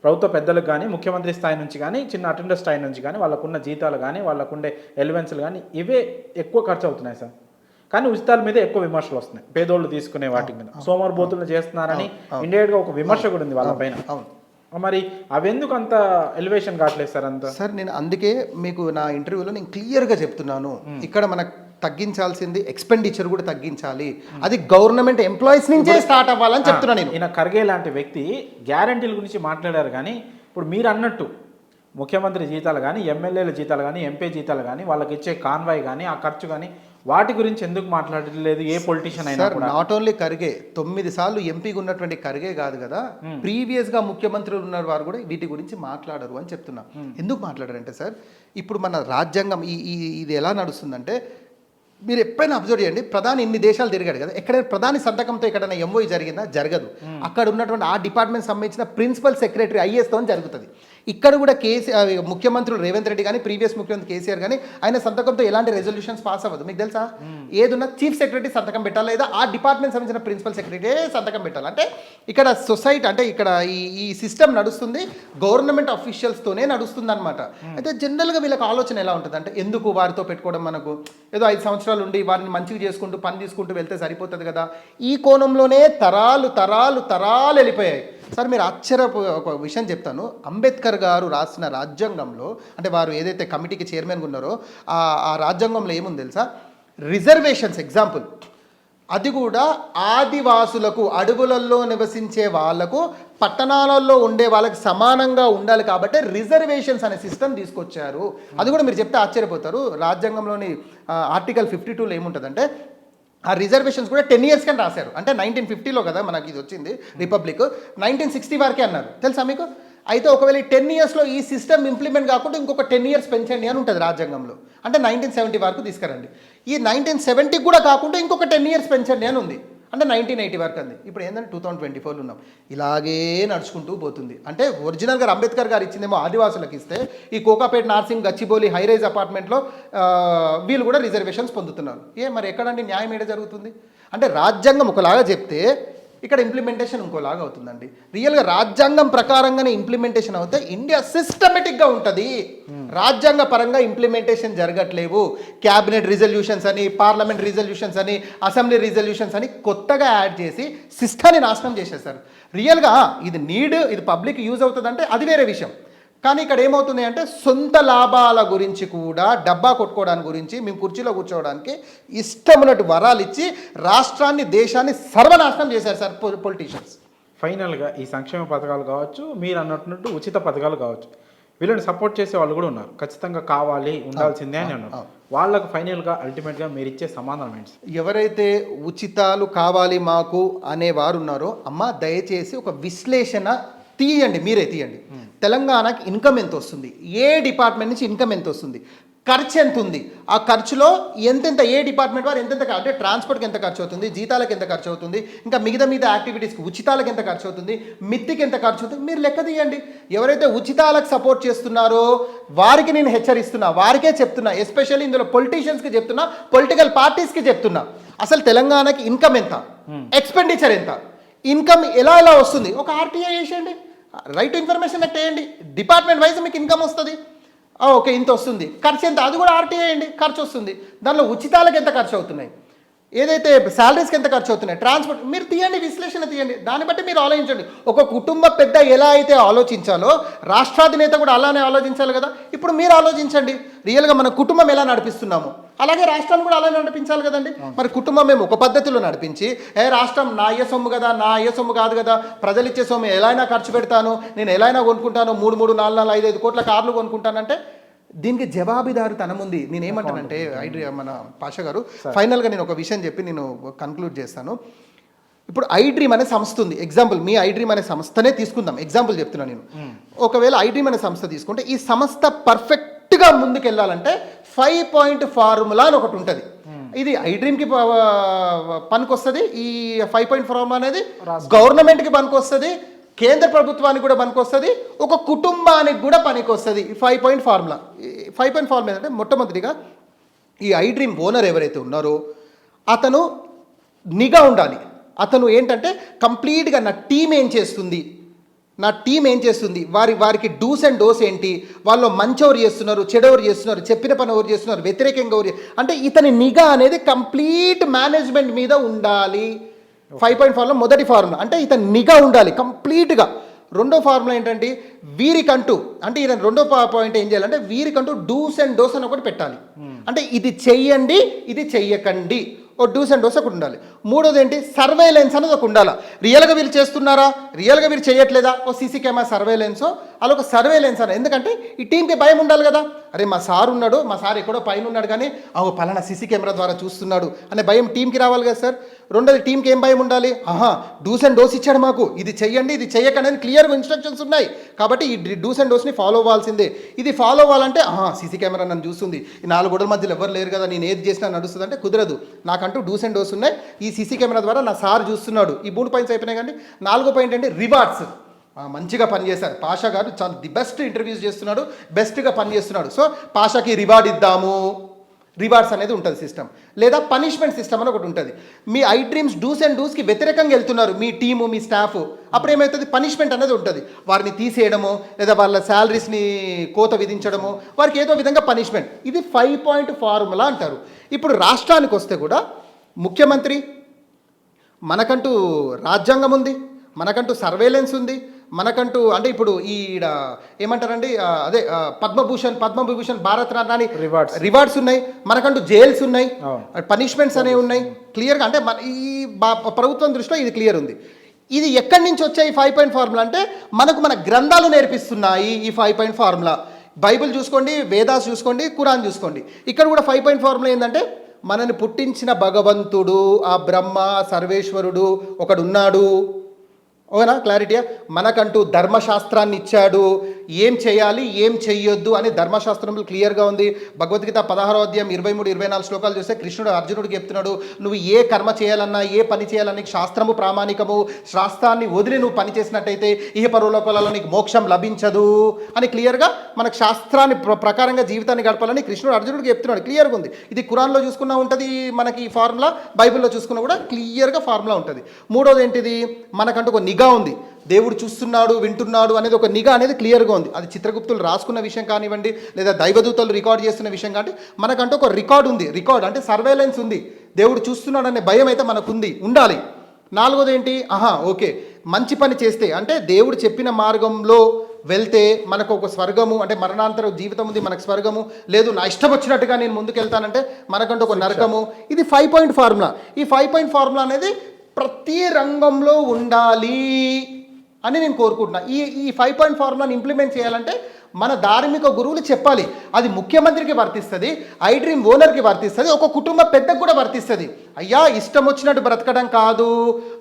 ప్రభుత్వ పెద్దలకు కానీ, ముఖ్యమంత్రి స్థాయి నుంచి కానీ, చిన్న అటెండర్ స్థాయి నుంచి కానీ, వాళ్ళకున్న జీతాలు కానీ, వాళ్ళకుండే ఎలివెన్స్లు కానీ ఇవే ఎక్కువ ఖర్చు అవుతున్నాయి సార్. కానీ ఉచితాల మీద ఎక్కువ విమర్శలు వస్తున్నాయి, పేదోళ్ళు తీసుకునే వాటి మీద సోమరిపోతులు చేస్తున్నారని ఇండైరెక్ట్గా ఒక విమర్శ కూడా ఉంది వాళ్ళ పైన. మరి అవెందుకు అంత ఎలివేషన్ కావట్లేదు సార్? అంత సార్ నేను అందుకే మీకు నా ఇంటర్వ్యూలో నేను క్లియర్గా చెప్తున్నాను, ఇక్కడ మనకు తగ్గించాల్సింది ఎక్స్పెండిచర్ కూడా తగ్గించాలి, అది గవర్నమెంట్ ఎంప్లాయీస్ నుంచే స్టార్ట్ అవ్వాలని చెప్తున్నాను నేను. ఈయన ఖర్గే లాంటి వ్యక్తి గ్యారంటీల గురించి మాట్లాడారు, కానీ ఇప్పుడు మీరు అన్నట్టు ముఖ్యమంత్రి జీతాలు కానీ, ఎమ్మెల్యేల జీతాలు కానీ, ఎంపీ జీతాలు కానీ, వాళ్ళకి ఇచ్చే కాన్వాయ్ కానీ, ఆ ఖర్చు కానీ వాటి గురించి ఎందుకు మాట్లాడలేదు ఏ పొలిటీషియన్ అయినా? నాట్ ఓన్లీ ఖర్గే, 9 సార్లు ఎంపీగా ఉన్నటువంటి ఖర్గే కాదు కదా, ప్రీవియస్ గా ముఖ్యమంత్రులు ఉన్న వారు కూడా వీటి గురించి మాట్లాడరు అని చెప్తున్నా. ఎందుకు మాట్లాడారంటే సార్, ఇప్పుడు మన రాజ్యాంగం ఇది ఎలా నడుస్తుందంటే, మీరు ఎప్పుడైనా అబ్జర్వ్ చేయండి, ప్రధాని ఇన్ని దేశాలు తిరిగాడు కదా, ఎక్కడైనా ప్రధాని సంతకంతో ఎక్కడైనా ఎంఓఈ జరిగిందా? జరగదు. అక్కడ ఉన్నటువంటి ఆ డిపార్ట్మెంట్ సంబంధించిన ప్రిన్సిపల్ సెక్రటరీ ఐఏఎస్తో జరుగుతుంది. ఇక్కడ కూడా ముఖ్యమంత్రులు రేవంత్ రెడ్డి కానీ, ప్రీవియస్ ముఖ్యమంత్రి కేసీఆర్ కానీ ఆయన సంతకంతో ఎలాంటి రెజల్యూషన్స్ పాస్ అవ్వదు. మీకు తెలుసా? ఏదున్నా చీఫ్ సెక్రటరీ సంతకం పెట్టాలి, లేదా ఆ డిపార్ట్మెంట్ సంబంధించిన ప్రిన్సిపల్ సెక్రటరీ సంతకం పెట్టాలి. అంటే ఇక్కడ సొసైటీ అంటే ఇక్కడ ఈ సిస్టమ్ నడుస్తుంది గవర్నమెంట్ అఫీషియల్స్తోనే నడుస్తుంది అనమాట. అయితే జనరల్గా వీళ్ళకి ఆలోచన ఎలా ఉంటుంది అంటే, ఎందుకు వారితో పెట్టుకోవడం, మనకు ఏదో 5 సంవత్సరాలు ఉండి వారిని మంచిగా చేసుకుంటూ పని తీసుకుంటూ వెళ్తే సరిపోతుంది కదా. ఈ కోణంలోనే తరాలు తరాలు తరాలు వెళ్ళిపోయాయి. సార్ మీరు ఒక విషయం చెప్తాను, అంబేద్కర్ గారు రాసిన రాజ్యాంగంలో, అంటే వారు ఏదైతే కమిటీకి చైర్మన్గా ఉన్నారో ఆ రాజ్యాంగంలో ఏముంది తెలుసా? రిజర్వేషన్స్ ఎగ్జాంపుల్, అది కూడా ఆదివాసులకు, అడవులలో నివసించే వాళ్లకు, పట్టణాలలో ఉండే వాళ్ళకి సమానంగా ఉండాలి కాబట్టి రిజర్వేషన్స్ అనే సిస్టమ్ తీసుకొచ్చారు. అది కూడా మీరు చెప్తే ఆశ్చర్యపోతారు. రాజ్యాంగంలోని ఆర్టికల్ 52లో ఏముంటుందంటే, ఆ రిజర్వేషన్స్ కూడా 10 years కానీ రాశారు. అంటే 1950లో కదా మనకి ఇది వచ్చింది రిపబ్లిక్, 1960 వరకే అన్నారు, తెలుసా మీకు? అయితే ఒకవేళ ఈ 10 yearsలో ఈ సిస్టమ్ ఇంప్లిమెంట్ కాకుండా ఇంకొక 10 years పెంచండి అని ఉంటుంది రాజ్యాంగంలో. అంటే 1970 వరకు తీసుకురండి. ఈ 1970 కూడా కాకుండా ఇంకొక 10 years పెంచండి అని ఉంది. అంటే 1980 వరకు అంది. ఇప్పుడు ఏంటంటే 2024లో ఉన్నాం. ఇలాగే నడుచుకుంటూ పోతుంది. అంటే ఒరిజినల్గా అంబేద్కర్ గారు ఇచ్చిందేమో ఆదివాసులకు ఇస్తే, ఈ కోకాపేట, నార్సింగ్, గచ్చిబౌలి హైరైజ్ అపార్ట్మెంట్లో వీళ్ళు కూడా రిజర్వేషన్స్ పొందుతున్నారు. మరి ఎక్కడండి న్యాయం ఏడ జరుగుతుంది? అంటే రాజ్యాంగం ఒకలాగా చెప్తే ఇక్కడ ఇంప్లిమెంటేషన్ ఇంకోలాగా అవుతుందండి. రియల్గా రాజ్యాంగం ప్రకారంగానే ఇంప్లిమెంటేషన్ అవుతే ఇండియా సిస్టమేటిక్గా ఉంటుంది. రాజ్యాంగ పరంగా ఇంప్లిమెంటేషన్ జరగట్లేవు. క్యాబినెట్ రిజల్యూషన్స్ అని, పార్లమెంట్ రిజల్యూషన్స్ అని, అసెంబ్లీ రిజల్యూషన్స్ అని కొత్తగా యాడ్ చేసి సిస్టాన్ని నాశనం చేసేస్తారు. రియల్గా ఇది ఇది పబ్లిక్ యూజ్ అవుతుందంటే అది వేరే విషయం. కానీ ఇక్కడ ఏమవుతుంది అంటే, సొంత లాభాల గురించి కూడా, డబ్బా కొట్టుకోవడానికి గురించి, మేము కుర్చీలో కూర్చోవడానికి ఇష్టమున్నట్టు వరాలు ఇచ్చి రాష్ట్రాన్ని, దేశాన్ని సర్వనాశనం చేశారు సార్ పొలిటీషియన్స్. ఫైనల్గా ఈ సంక్షేమ పథకాలు కావచ్చు, మీరు అన్నట్టు ఉచిత పథకాలు కావచ్చు, వీళ్ళని సపోర్ట్ చేసే వాళ్ళు కూడా ఉన్నారు. ఖచ్చితంగా కావాలి, ఉండాల్సిందే అని అన్నారు. వాళ్ళకు ఫైనల్గా అల్టిమేట్గా మీరు ఇచ్చే సమాధానం ఏంటి? ఎవరైతే ఉచితాలు కావాలి మాకు అనేవారు ఉన్నారో, అమ్మ దయచేసి ఒక విశ్లేషణ తీయండి, మీరే తీయండి. తెలంగాణకి ఇన్కమ్ ఎంత వస్తుంది, ఏ డిపార్ట్మెంట్ నుంచి ఇన్కమ్ ఎంత వస్తుంది, ఖర్చు ఎంత ఉంది, ఆ ఖర్చులో ఎంతెంత ఏ డిపార్ట్మెంట్ వారు ఎంతెంత అంటే ట్రాన్స్పోర్ట్కి ఎంత ఖర్చు అవుతుంది, జీతాలకు ఎంత ఖర్చు అవుతుంది, ఇంకా మిగతా యాక్టివిటీస్కి ఉచితాలకు ఎంత ఖర్చు అవుతుంది, మిత్తికి ఎంత ఖర్చు అవుతుంది, మీరు లెక్క తీయండి. ఎవరైతే ఉచితాలకు సపోర్ట్ చేస్తున్నారో వారికి నేను హెచ్చరిస్తున్నా, వారికే చెప్తున్నా, ఎస్పెషల్లీ ఇందులో పొలిటీషియన్స్కి చెప్తున్నా, పొలిటికల్ పార్టీస్కి చెప్తున్నా. అసలు తెలంగాణకి ఇన్కమ్ ఎంత, ఎక్స్పెండిచర్ ఎంత, ఇన్కమ్ ఎలా వస్తుంది, ఒక ఆర్టీఐ వేసేయండి, రైట్ టు ఇన్ఫర్మేషన్ యాక్ట్ వేయండి, డిపార్ట్మెంట్ వైజ్ మీకు ఇన్కమ్ వస్తుంది. ఓకే, ఇంత వస్తుంది, ఖర్చు ఎంత, అది కూడా ఆర్టీఐ అండి, ఖర్చు వస్తుంది. దానిలో ఉచితాలకు ఎంత ఖర్చు అవుతున్నాయి, ఏదైతే శాలరీస్కి ఎంత ఖర్చు అవుతున్నాయి, ట్రాన్స్పోర్ట్, మీరు తీయండి, విశ్లేషణ తీయండి. దాన్ని బట్టి మీరు ఆలోచించండి. ఒక కుటుంబ పెద్ద ఎలా అయితే ఆలోచించాలో రాష్ట్రాధినేత కూడా అలానే ఆలోచించాలి కదా. ఇప్పుడు మీరు ఆలోచించండి, రియల్గా మన కుటుంబం ఎలా నడిపిస్తున్నాము, అలాగే రాష్ట్రాన్ని కూడా అలానే నడిపించాలి కదండి. మరి కుటుంబం మేము ఒక పద్ధతిలో నడిపించి, రాష్ట్రం నా అయ్య సొమ్ము కదా, నా అయ్య సొమ్ము కాదు కదా, ప్రజలు ఇచ్చే సొమ్ము ఎలా అయినా ఖర్చు పెడతాను, నేను ఎలా అయినా కొనుక్కుంటాను, 3, 4, 5 కోట్ల కార్లు కొనుక్కుంటానంటే దీనికి జవాబుదారుతనం ఉంది. నేనేమంటానంటే మన పాషా గారు, ఫైనల్గా నేను ఒక విషయం చెప్పి నేను కన్క్లూడ్ చేస్తాను. ఇప్పుడు ఐడ్రీమ్ అనే సంస్థ ఉంది, ఎగ్జాంపుల్ మీ ఐడ్రీమ్ అనే సంస్థనే తీసుకుందాం, ఎగ్జాంపుల్ చెప్తున్నాను నేను. ఒకవేళ ఐడ్రీమ్ అనే సంస్థ తీసుకుంటే ఈ సంస్థ పర్ఫెక్ట్గా ముందుకు వెళ్ళాలంటే 5 పాయింట్ ఫార్ములా అని ఒకటి ఉంటుంది. ఇది ఐడ్రీమ్కి పనికొస్తుంది, ఈ 5 పాయింట్ ఫార్ములా అనేది గవర్నమెంట్కి పనికొస్తుంది, కేంద్ర ప్రభుత్వానికి కూడా పనికొస్తుంది, ఒక కుటుంబానికి కూడా పనికొస్తుంది. 5 పాయింట్ ఫార్ములా. 5 పాయింట్ ఫార్ములా ఏంటంటే మొట్టమొదటిగా ఈ ఐడ్రీమ్ ఓనర్ ఎవరైతే ఉన్నారో అతను నిఘా ఉండాలి. అతను ఏంటంటే కంప్లీట్గా నా టీం ఏం చేస్తుంది, వారికి డూస్ అండ్ డోస్ ఏంటి, వాళ్ళు మంచెవరు చేస్తున్నారు, చెడెవరు చేస్తున్నారు, చెప్పిన పని ఎవరు చేస్తున్నారు, వ్యతిరేకంగా ఎవరు, అంటే ఇతని నిఘా అనేది కంప్లీట్ మేనేజ్మెంట్ మీద ఉండాలి. 5 పాయింట్ ఫార్ములా మొదటి ఫార్ములా, అంటే ఇతని నిఘా ఉండాలి కంప్లీట్గా. రెండో ఫార్ములా ఏంటంటే వీరికంటూ, అంటే ఈయన రెండో పాయింట్ ఏం చేయాలంటే వీరికంటూ డూస్ అండ్ డోస్ అని ఒకటి పెట్టాలి. అంటే ఇది చెయ్యండి, ఇది చెయ్యకండి, ఓ డూస్ అండ్ డోస్ ఒకటి ఉండాలి. మూడోది ఏంటి, సర్వేలెన్స్ అనేది ఒక ఉండాలి. రియల్గా వీళ్ళు చేస్తున్నారా, రియల్గా వీళ్ళు చేయట్లేదా, ఓ సీసీ కెమెరా సర్వేలెన్స్, అలా ఒక సర్వేలెన్స్ అని. ఎందుకంటే ఈ టీంకి భయం ఉండాలి కదా, అరే మా సార్ ఉన్నాడు, మా సార్ ఎక్కడో పైన ఉన్నాడు కానీ పలానా సీసీ కెమెరా ద్వారా చూస్తున్నాడు అనే భయం టీంకి రావాలి కదా సార్. రెండోది టీంకి ఏం భయం ఉండాలి, డూస్ అండ్ డోస్ ఇచ్చాడు మాకు, ఇది చెయ్యండి ఇది చెయ్యకండి అని క్లియర్గా ఇన్స్ట్రక్షన్స్ ఉన్నాయి కాబట్టి ఈ డూస్ అండ్ డోస్ని ఫాలో అవ్వాల్సిందే. ఇది ఫాలో అవ్వాలంటే సీసీ కెమెరా నన్ను చూస్తుంది, ఈ 4 గోడల మధ్యలో ఎవరు లేరు కదా, నేను ఏది చేసినా నడుస్తుంది అంటే కుదరదు. నాకంటూ డూస్ అండ్ డోస్ ఉన్నాయి, ఈ సీసీ కెమెరా ద్వారా నా సార్ చూస్తున్నాడు. ఈ 3 పాయింట్స్ అయిపోయినాయి. కానీ 4వ పాయింట్ అంటే రివార్డ్స్. మంచిగా పనిచేశారు పాషా గారు, చాలా ది బెస్ట్ ఇంటర్వ్యూస్ చేస్తున్నాడు, బెస్ట్గా పనిచేస్తున్నాడు, సో పాషాకి రివార్డ్ ఇద్దాము. రివార్డ్స్ అనేది ఉంటుంది సిస్టమ్, లేదా పనిష్మెంట్ సిస్టమ్ అని ఒకటి ఉంటుంది. మీ ఐడ్రీమ్స్ డూస్ అండ్ డూస్కి వ్యతిరేకంగా వెళ్తున్నారు మీ టీము, మీ స్టాఫ్, అప్పుడు ఏమవుతుంది, పనిష్మెంట్ అనేది ఉంటుంది. వారిని తీసేయడము, లేదా వాళ్ళ శాలరీస్ని కోత విధించడము, వారికి ఏదో విధంగా పనిష్మెంట్. ఇది 5 పాయింట్ ఫార్ములా అంటారు. ఇప్పుడు రాష్ట్రానికి వస్తే కూడా ముఖ్యమంత్రి, మనకంటూ రాజ్యాంగం ఉంది, మనకంటూ సర్వేలెన్స్ ఉంది, మనకంటూ అంటే ఇప్పుడు ఈడ ఏమంటారండి, అదే పద్మభూషణ్ భారత రత్న రివార్డ్స్ ఉన్నాయి, మనకంటూ జైల్స్ ఉన్నాయి, పనిష్మెంట్స్ అనేవి ఉన్నాయి క్లియర్గా. అంటే మన ఈ ప్రభుత్వం దృష్టిలో ఇది క్లియర్ ఉంది. ఇది ఎక్కడి నుంచి వచ్చాయి 5 పాయింట్ ఫార్ములా అంటే మనకు మన గ్రంథాలు నేర్పిస్తున్నాయి ఈ 5 పాయింట్ ఫార్ములా. బైబిల్ చూసుకోండి, వేదాస్ చూసుకోండి, ఖురాన్ చూసుకోండి, ఇక్కడ కూడా 5 పాయింట్ ఫార్ములా ఏంటంటే మనని పుట్టించిన భగవంతుడు, ఆ బ్రహ్మ సర్వేశ్వరుడు ఒకడు ఉన్నాడు. ఓనా క్లారిటీయా? మనకంటూ ధర్మశాస్త్రాన్ని ఇచ్చాడు, ఏం చేయాలి ఏం చెయ్యొద్దు అని ధర్మశాస్త్రంలో క్లియర్గా ఉంది. భగవద్గీత 16వ అధ్యాయం 23-24 శ్లోకాలు చూస్తే కృష్ణుడు అర్జునుడికి చెప్తున్నాడు, నువ్వు ఏ కర్మ చేయాలన్నా ఏ పని చేయాలన్నా శాస్త్రము ప్రామాణికము, శాస్త్రాన్ని వదిలి నువ్వు పని చేసినట్టయితే ఈ పరలోకాలలో నీకు మోక్షం లభించదు అని క్లియర్గా మనకు శాస్త్రాన్ని ప్రకారంగా జీవితాన్ని గడపాలని కృష్ణుడు అర్జునుడికి చెప్తున్నాడు. క్లియర్గా ఉంది. ఇది ఖురాన్లో చూసుకున్నా ఉంటుంది మనకి ఈ ఫార్ములా, బైబిల్లో చూసుకున్నా కూడా క్లియర్గా ఫార్ములా ఉంటుంది. మూడోది ఏంటిది, మనకంటూ ఒక నిఘా ఉంది, దేవుడు చూస్తున్నాడు వింటున్నాడు అనేది ఒక నిఘా అనేది క్లియర్గా ఉంది. అది చిత్రగుప్తులు రాసుకున్న విషయం కానివ్వండి, లేదా దైవదూతలు రికార్డ్ చేస్తున్న విషయం కాబట్టి మనకంటూ ఒక రికార్డ్ ఉంది. రికార్డ్ అంటే సర్వేలెన్స్ ఉంది, దేవుడు చూస్తున్నాడు అనే భయం అయితే మనకుంది, ఉండాలి. నాలుగోది ఏంటి, ఓకే మంచి పని చేస్తే అంటే దేవుడు చెప్పిన మార్గంలో వెళ్తే మనకు ఒక స్వర్గము, అంటే మరణాంతర జీవితం ఉంది, మనకు స్వర్గము లేదు, నా ఇష్టం వచ్చినట్టుగా నేను ముందుకు వెళ్తానంటే మనకంటూ ఒక నరకము. ఇది 5 పాయింట్ ఫార్ములా. ఈ 5 పాయింట్ ఫార్ములా అనేది ప్రతి రంగంలో ఉండాలి అని నేను కోరుకుంటున్నా. ఈ 5 పాయింట్ ఫార్ములాని ఇంప్లిమెంట్ చేయాలంటే మన ధార్మిక గురువులు చెప్పాలి. అది ముఖ్యమంత్రికి వర్తిస్తుంది, ఐడ్రీమ్ ఓనర్కి వర్తిస్తుంది, ఒక కుటుంబ పెద్దకు కూడా వర్తిస్తుంది. అయ్యా ఇష్టం వచ్చినట్టు బ్రతకడం కాదు,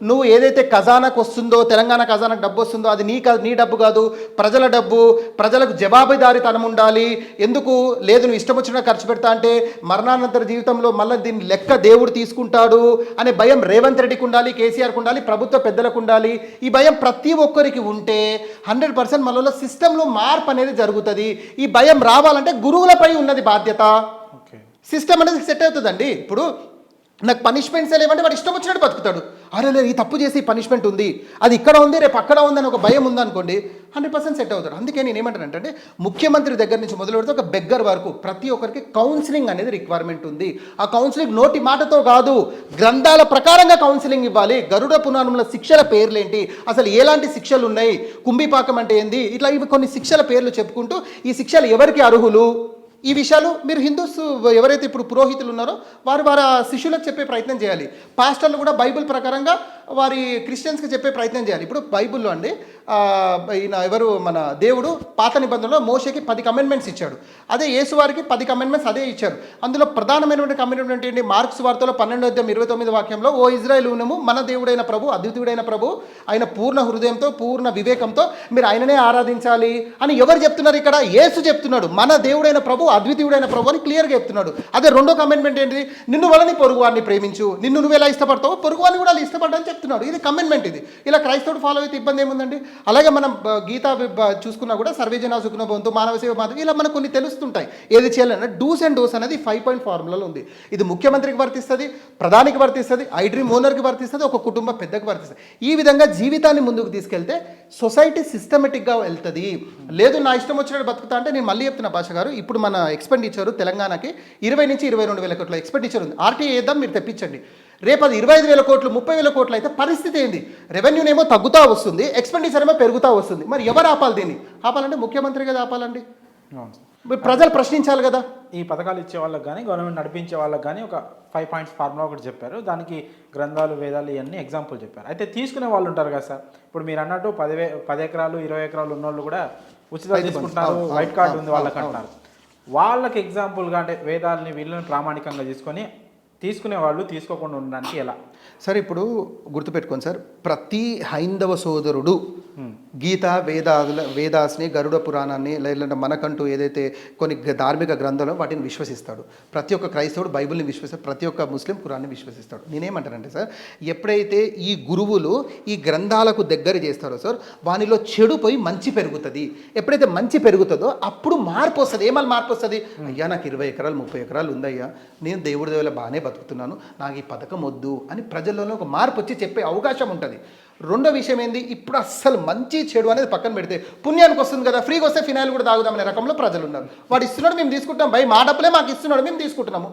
నువ్వు ఏదైతే ఖజానాకు వస్తుందో, తెలంగాణ ఖజానాకు డబ్బు వస్తుందో అది నీ డబ్బు కాదు, ప్రజల డబ్బు, ప్రజలకు జవాబుదారీతనం ఉండాలి. ఎందుకు లేదు నువ్వు ఇష్టం వచ్చినట్టు ఖర్చు పెడతా అంటే మరణానంతర జీవితంలో మళ్ళీ దీని లెక్క దేవుడు తీసుకుంటాడు అనే భయం రేవంత్ రెడ్డికి ఉండాలి, కేసీఆర్కి ఉండాలి, ప్రభుత్వ పెద్దలకు ఉండాలి. ఈ భయం ప్రతి ఒక్కరికి ఉంటే 100% మనలో సిస్టంలో మార్పు అనేది జరుగుతుంది. ఈ భయం రావాలంటే గురువులపై ఉన్నది బాధ్యత. సిస్టమ్ అనేది సెట్ అవుతుందండి. ఇప్పుడు నాకు పనిష్మెంట్స్ లేవంటే వాడు ఇష్టం వచ్చినట్టు బతుకుతాడు. అరే లేదు ఈ తప్పు చేసి పనిష్మెంట్ ఉంది, అది ఇక్కడ ఉంది రేపు అక్కడ ఉంది అని ఒక భయం ఉందనుకోండి 100% సెట్ అవుతాడు. అందుకే నేను ఏమంటానంటే ముఖ్యమంత్రి దగ్గర నుంచి మొదలు పెడితే ఒక బెగ్గర్ వరకు ప్రతి ఒక్కరికి కౌన్సిలింగ్ అనేది రిక్వైర్మెంట్ ఉంది. ఆ కౌన్సిలింగ్ నోటి మాటతో కాదు, గ్రంథాల ప్రకారంగా కౌన్సిలింగ్ ఇవ్వాలి. గరుడ పురాణంలో శిక్షల పేర్లేంటి, అసలు ఎలాంటి శిక్షలు ఉన్నాయి, కుంభిపాకం అంటే ఏంది, ఇట్లా ఇవి కొన్ని శిక్షల పేర్లు చెప్పుకుంటూ ఈ శిక్షలు ఎవరికి అర్హులు, ఈ విషయాలు మీరు హిందూస్ ఎవరైతే ఇప్పుడు పురోహితులు ఉన్నారో వారు వారి శిష్యులకు చెప్పే ప్రయత్నం చేయాలి. పాస్టర్లు కూడా బైబిల్ ప్రకారంగా వారి క్రిస్టియన్స్కి చెప్పే ప్రయత్నం చేయాలి. ఇప్పుడు బైబిల్లో అండి ఈయన ఎవరు మన దేవుడు పాత నిబంధనలో మోషేకి 10 కమెంట్మెంట్స్ ఇచ్చాడు. అదే యేసు వారికి 10 కమెంట్మెంట్స్ అదే ఇచ్చారు. అందులో ప్రధానమైనటువంటి కమెంట్మెంట్ ఏంటి, మార్క్స్ వార్తలో 12:29 వాక్యంలో ఓ ఇజ్రాయేలునము మన దేవుడైన ప్రభు, అద్వితీయుడైన ప్రభు, ఆయన పూర్ణ హృదయంతో పూర్ణ వివేకంతో మీరు ఆయననే ఆరాధించాలి అని ఎవరు చెప్తున్నారు? ఇక్కడ యేసు చెప్తున్నాడు. మన దేవుడైన ప్రభు, అద్వితీయుడైన ప్రభు అని క్లియర్గా చెప్తున్నాడు. అదే రెండో కమెంట్మెంట్ ఏంటి, నిన్ను వలని పొరుగు వారిని ప్రేమించు, నిన్ను నువ్వు ఎలా ఇష్టపడతావు పొరుగు వారిని కూడా అలా ఇష్టపడ్డని చెప్తున్నాడు. ఇది కమెంట్మెంట్. ఇది ఇలా క్రైస్తవుడు ఫాలో అయితే ఇబ్బంది ఏముందండి? అలాగే మనం గీతా చూసుకున్నా కూడా సర్వేజన సుఖన భవంతు, మానవ సేవ మాధవ, ఇలా మనకు కొన్ని తెలుస్తుంటాయి ఏది చేయాలన్నా. డూస్ అండ్ డోస్ అనేది 5 పాయింట్ ఫార్ములాలో ఉంది. ఇది ముఖ్యమంత్రికి వర్తిస్తుంది, ప్రధానికి వర్తిస్తుంది, ఐడ్రీమ్ ఓనర్కి వర్తిస్తుంది, ఒక కుటుంబ పెద్దకి వర్తిస్తుంది. ఈ విధంగా జీవితాన్ని ముందుకు తీసుకెళ్తే సొసైటీ సిస్టమేటిక్గా వెళ్తుంది. లేదు నా ఇష్టం వచ్చినట్టు బతుకుతా అంటే నేను మళ్ళీ చెప్తున్నా భాష గారు, ఇప్పుడు మన ఎక్స్పెండిచర్ తెలంగాణకి 20 నుంచి 22 వేల కోట్ల ఎక్స్పెండిచర్ ఉంది. ఆర్టీఏ వేద్దాం, మీరు తెప్పించండి. రేపు అది 25,000 కోట్లు 30,000 కోట్లు అయితే పరిస్థితి ఏంది? రెవెన్యూనేమో తగ్గుతూ వస్తుంది, ఎక్స్పెండిచర్ ఏమో పెరుగుతూ వస్తుంది. మరి ఎవరు ఆపాలి దీన్ని? ఆపాలంటే ముఖ్యమంత్రి కదా ఆపాలండి. ప్రజలు ప్రశ్నించాలి కదా. ఈ పథకాలు ఇచ్చే వాళ్ళకి కానీ గవర్నమెంట్ నడిపించే వాళ్ళకి కానీ ఒక 5 పాయింట్స్ ఫార్ములా ఒకటి చెప్పారు. దానికి గ్రంథాలు వేదాలు ఇవన్నీ ఎగ్జాంపుల్ చెప్పారు. అయితే తీసుకునే వాళ్ళు ఉంటారు కదా సార్, ఇప్పుడు మీరు అన్నట్టు 10 ఎకరాలు 20 ఎకరాలు ఉన్నోళ్ళు కూడా ఉచితంగా తీసుకుంటున్నారు, వైట్ కార్డు ఉంది వాళ్ళకి అంటున్నారు. వాళ్ళకి ఎగ్జాంపుల్గా అంటే వేదాలని వీళ్ళని ప్రామాణికంగా తీసుకునే వాళ్ళు తీసుకోకుండా ఉండడానికి ఎలా? సార్ ఇప్పుడు గుర్తుపెట్టుకోండి సార్, ప్రతి హైందవ సోదరుడు గీత వేదాస్ని, గరుడ పురాణాన్ని, లేదంటే మనకంటూ ఏదైతే కొన్ని ధార్మిక గ్రంథాలు వాటిని విశ్వసిస్తాడు. ప్రతి ఒక్క క్రైస్తవుడు బైబిల్ని విశ్వసిస్తాడు, ప్రతి ఒక్క ముస్లిం ఖురాన్ని విశ్వసిస్తాడు. నేనేమంటానంటే సార్, ఎప్పుడైతే ఈ గురువులు ఈ గ్రంథాలకు దగ్గర చేస్తారో సార్, వానిలో చెడు పోయి మంచి పెరుగుతుంది. ఎప్పుడైతే మంచి పెరుగుతుందో అప్పుడు మార్పు వస్తుంది. ఏమన్నా మార్పు వస్తుంది? అయ్యా నాకు 20 ఎకరాలు 30 ఎకరాలు ఉందయ్యా, నేను దేవుడి దేవుల బాగానే బతుకుతున్నాను, నాకు ఈ పథకం వద్దు అని ప్రజల్లోనే ఒక మార్పు వచ్చి చెప్పే అవకాశం ఉంటుంది. రెండో విషయం ఏంది, ఇప్పుడు అస్సలు మంచి చెడు అనేది పక్కన పెడితే పుణ్యానికి వస్తుంది కదా, ఫ్రీగా వస్తే ఫినాయిల్ కూడా తాగుదామనే రకంలో ప్రజలు ఉన్నారు. వాడు ఇస్తున్నాడు మేము తీసుకుంటాం, భయ్ మా డబ్బులే మాకు ఇస్తున్నాడు మేము తీసుకుంటున్నాము.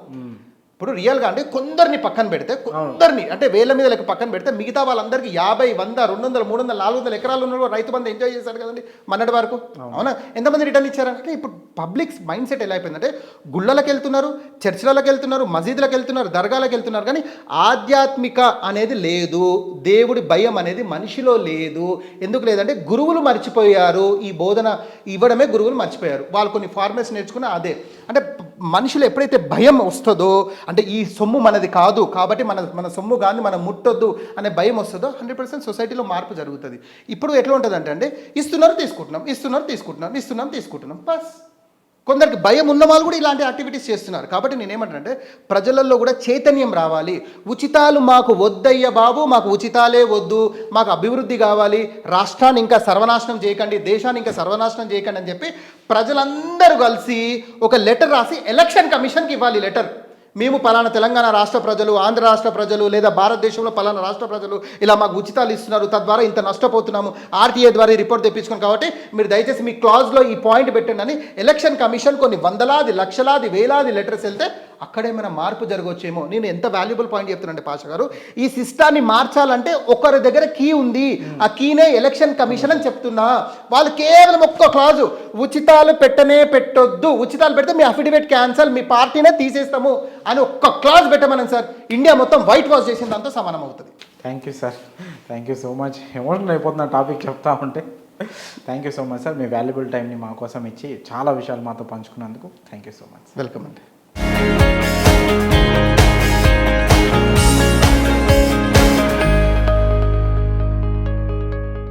ఇప్పుడు రియల్గా అంటే కొందరిని పక్కన పెడితే, కొందరిని అంటే వేల మీద లెక్క పక్కన పెడితే మిగతా వాళ్ళందరికీ 50, 100, 200, 300, 400 ఎకరాలు ఉన్న రైతు బంధు ఎంజాయ్ చేశారు కదండి మొన్నటి వరకు. అవునా? ఎంతమంది రిటర్న్ ఇచ్చారంటే ఇప్పుడు పబ్లిక్ మైండ్ సెట్ ఎలా అయిపోయిందంటే గుళ్ళలకు వెళ్తున్నారు, చర్చిలకు వెళ్తున్నారు, మసీదులకు వెళ్తున్నారు, దర్గాలకు వెళ్తున్నారు, కానీ ఆధ్యాత్మిక అనేది లేదు, దేవుడి భయం అనేది మనిషిలో లేదు. ఎందుకు లేదంటే గురువులు మర్చిపోయారు, ఈ బోధన ఇవ్వడమే గురువులు మర్చిపోయారు. వాళ్ళు కొన్ని ఫార్మేట్స్ నేర్చుకున్న అదే అంటే మనుషులు ఎప్పుడైతే భయం వస్తుందో, అంటే ఈ సొమ్ము మనది కాదు కాబట్టి మన సొమ్ము కానీ మనం ముట్టొద్దు అనే భయం వస్తుందో 100% సొసైటీలో మార్పు జరుగుతుంది. ఇప్పుడు ఎట్లా ఉంటుంది అంటే ఇస్తున్నారు తీసుకుంటున్నాం బస్. కొందరికి భయం ఉన్న వాళ్ళు కూడా ఇలాంటి యాక్టివిటీస్ చేస్తున్నారు. కాబట్టి నేనేమంటానంటే ప్రజలలో కూడా చైతన్యం రావాలి. ఉచితాలు మాకు వద్దయ్య బాబు, మాకు ఉచితాలే వద్దు, మాకు అభివృద్ధి కావాలి, రాష్ట్రాన్ని ఇంకా సర్వనాశనం చేయకండి, దేశాన్ని ఇంకా సర్వనాశనం చేయకండి అని చెప్పి ప్రజలందరూ కలిసి ఒక లెటర్ రాసి ఎలక్షన్ కమిషన్కి ఇవ్వాలి. లెటర్, మేము పలానా తెలంగాణ రాష్ట్ర ప్రజలు, ఆంధ్ర రాష్ట్ర ప్రజలు లేదా భారతదేశంలో పలానా రాష్ట్ర ప్రజలు ఇలా మాకు ఉచితాలు ఇస్తున్నారు, తద్వారా ఇంత నష్టపోతున్నాము, ఆర్టీఏ ద్వారా రిపోర్ట్ తెప్పించుకున్నాం, కాబట్టి మీరు దయచేసి మీ క్లాజ్లో ఈ పాయింట్ పెట్టండి అని ఎలక్షన్ కమిషన్ కొన్ని వందలాది లక్షలాది వేలాది లెటర్స్ వెళ్తే అక్కడేమైనా మార్పు జరగవచ్చేమో. నేను ఎంత వాల్యుబుల్ పాయింట్ చెప్తున్నానంటే పాష గారు, ఈ సిస్టాన్ని మార్చాలంటే ఒకరి దగ్గర కీ ఉంది, ఆ కీనే ఎలక్షన్ కమిషన్ అని చెప్తున్నా. వాళ్ళు కేవలం ఒక్క క్లాజు, ఉచితాలు పెట్టొద్దు, ఉచితాలు పెడితే మీ అఫిడవిట్ క్యాన్సల్, మీ పార్టీనే తీసేస్తాము అని ఒక్క క్లాజ్ పెట్టమని సార్, ఇండియా మొత్తం వైట్ వాష్ చేసిన దాంతో సమానం అవుతుంది. Thank you sir, thank you so much. Emotional అయిపోతున్న టాపిక్ చెప్తా ఉంటే. Thank you so much sir, మీ వాల్యుబుల్ టైంని మా కోసం ఇచ్చి చాలా విషయాలు మాతో పంచుకున్నందుకు thank you so much. Welcome అండి.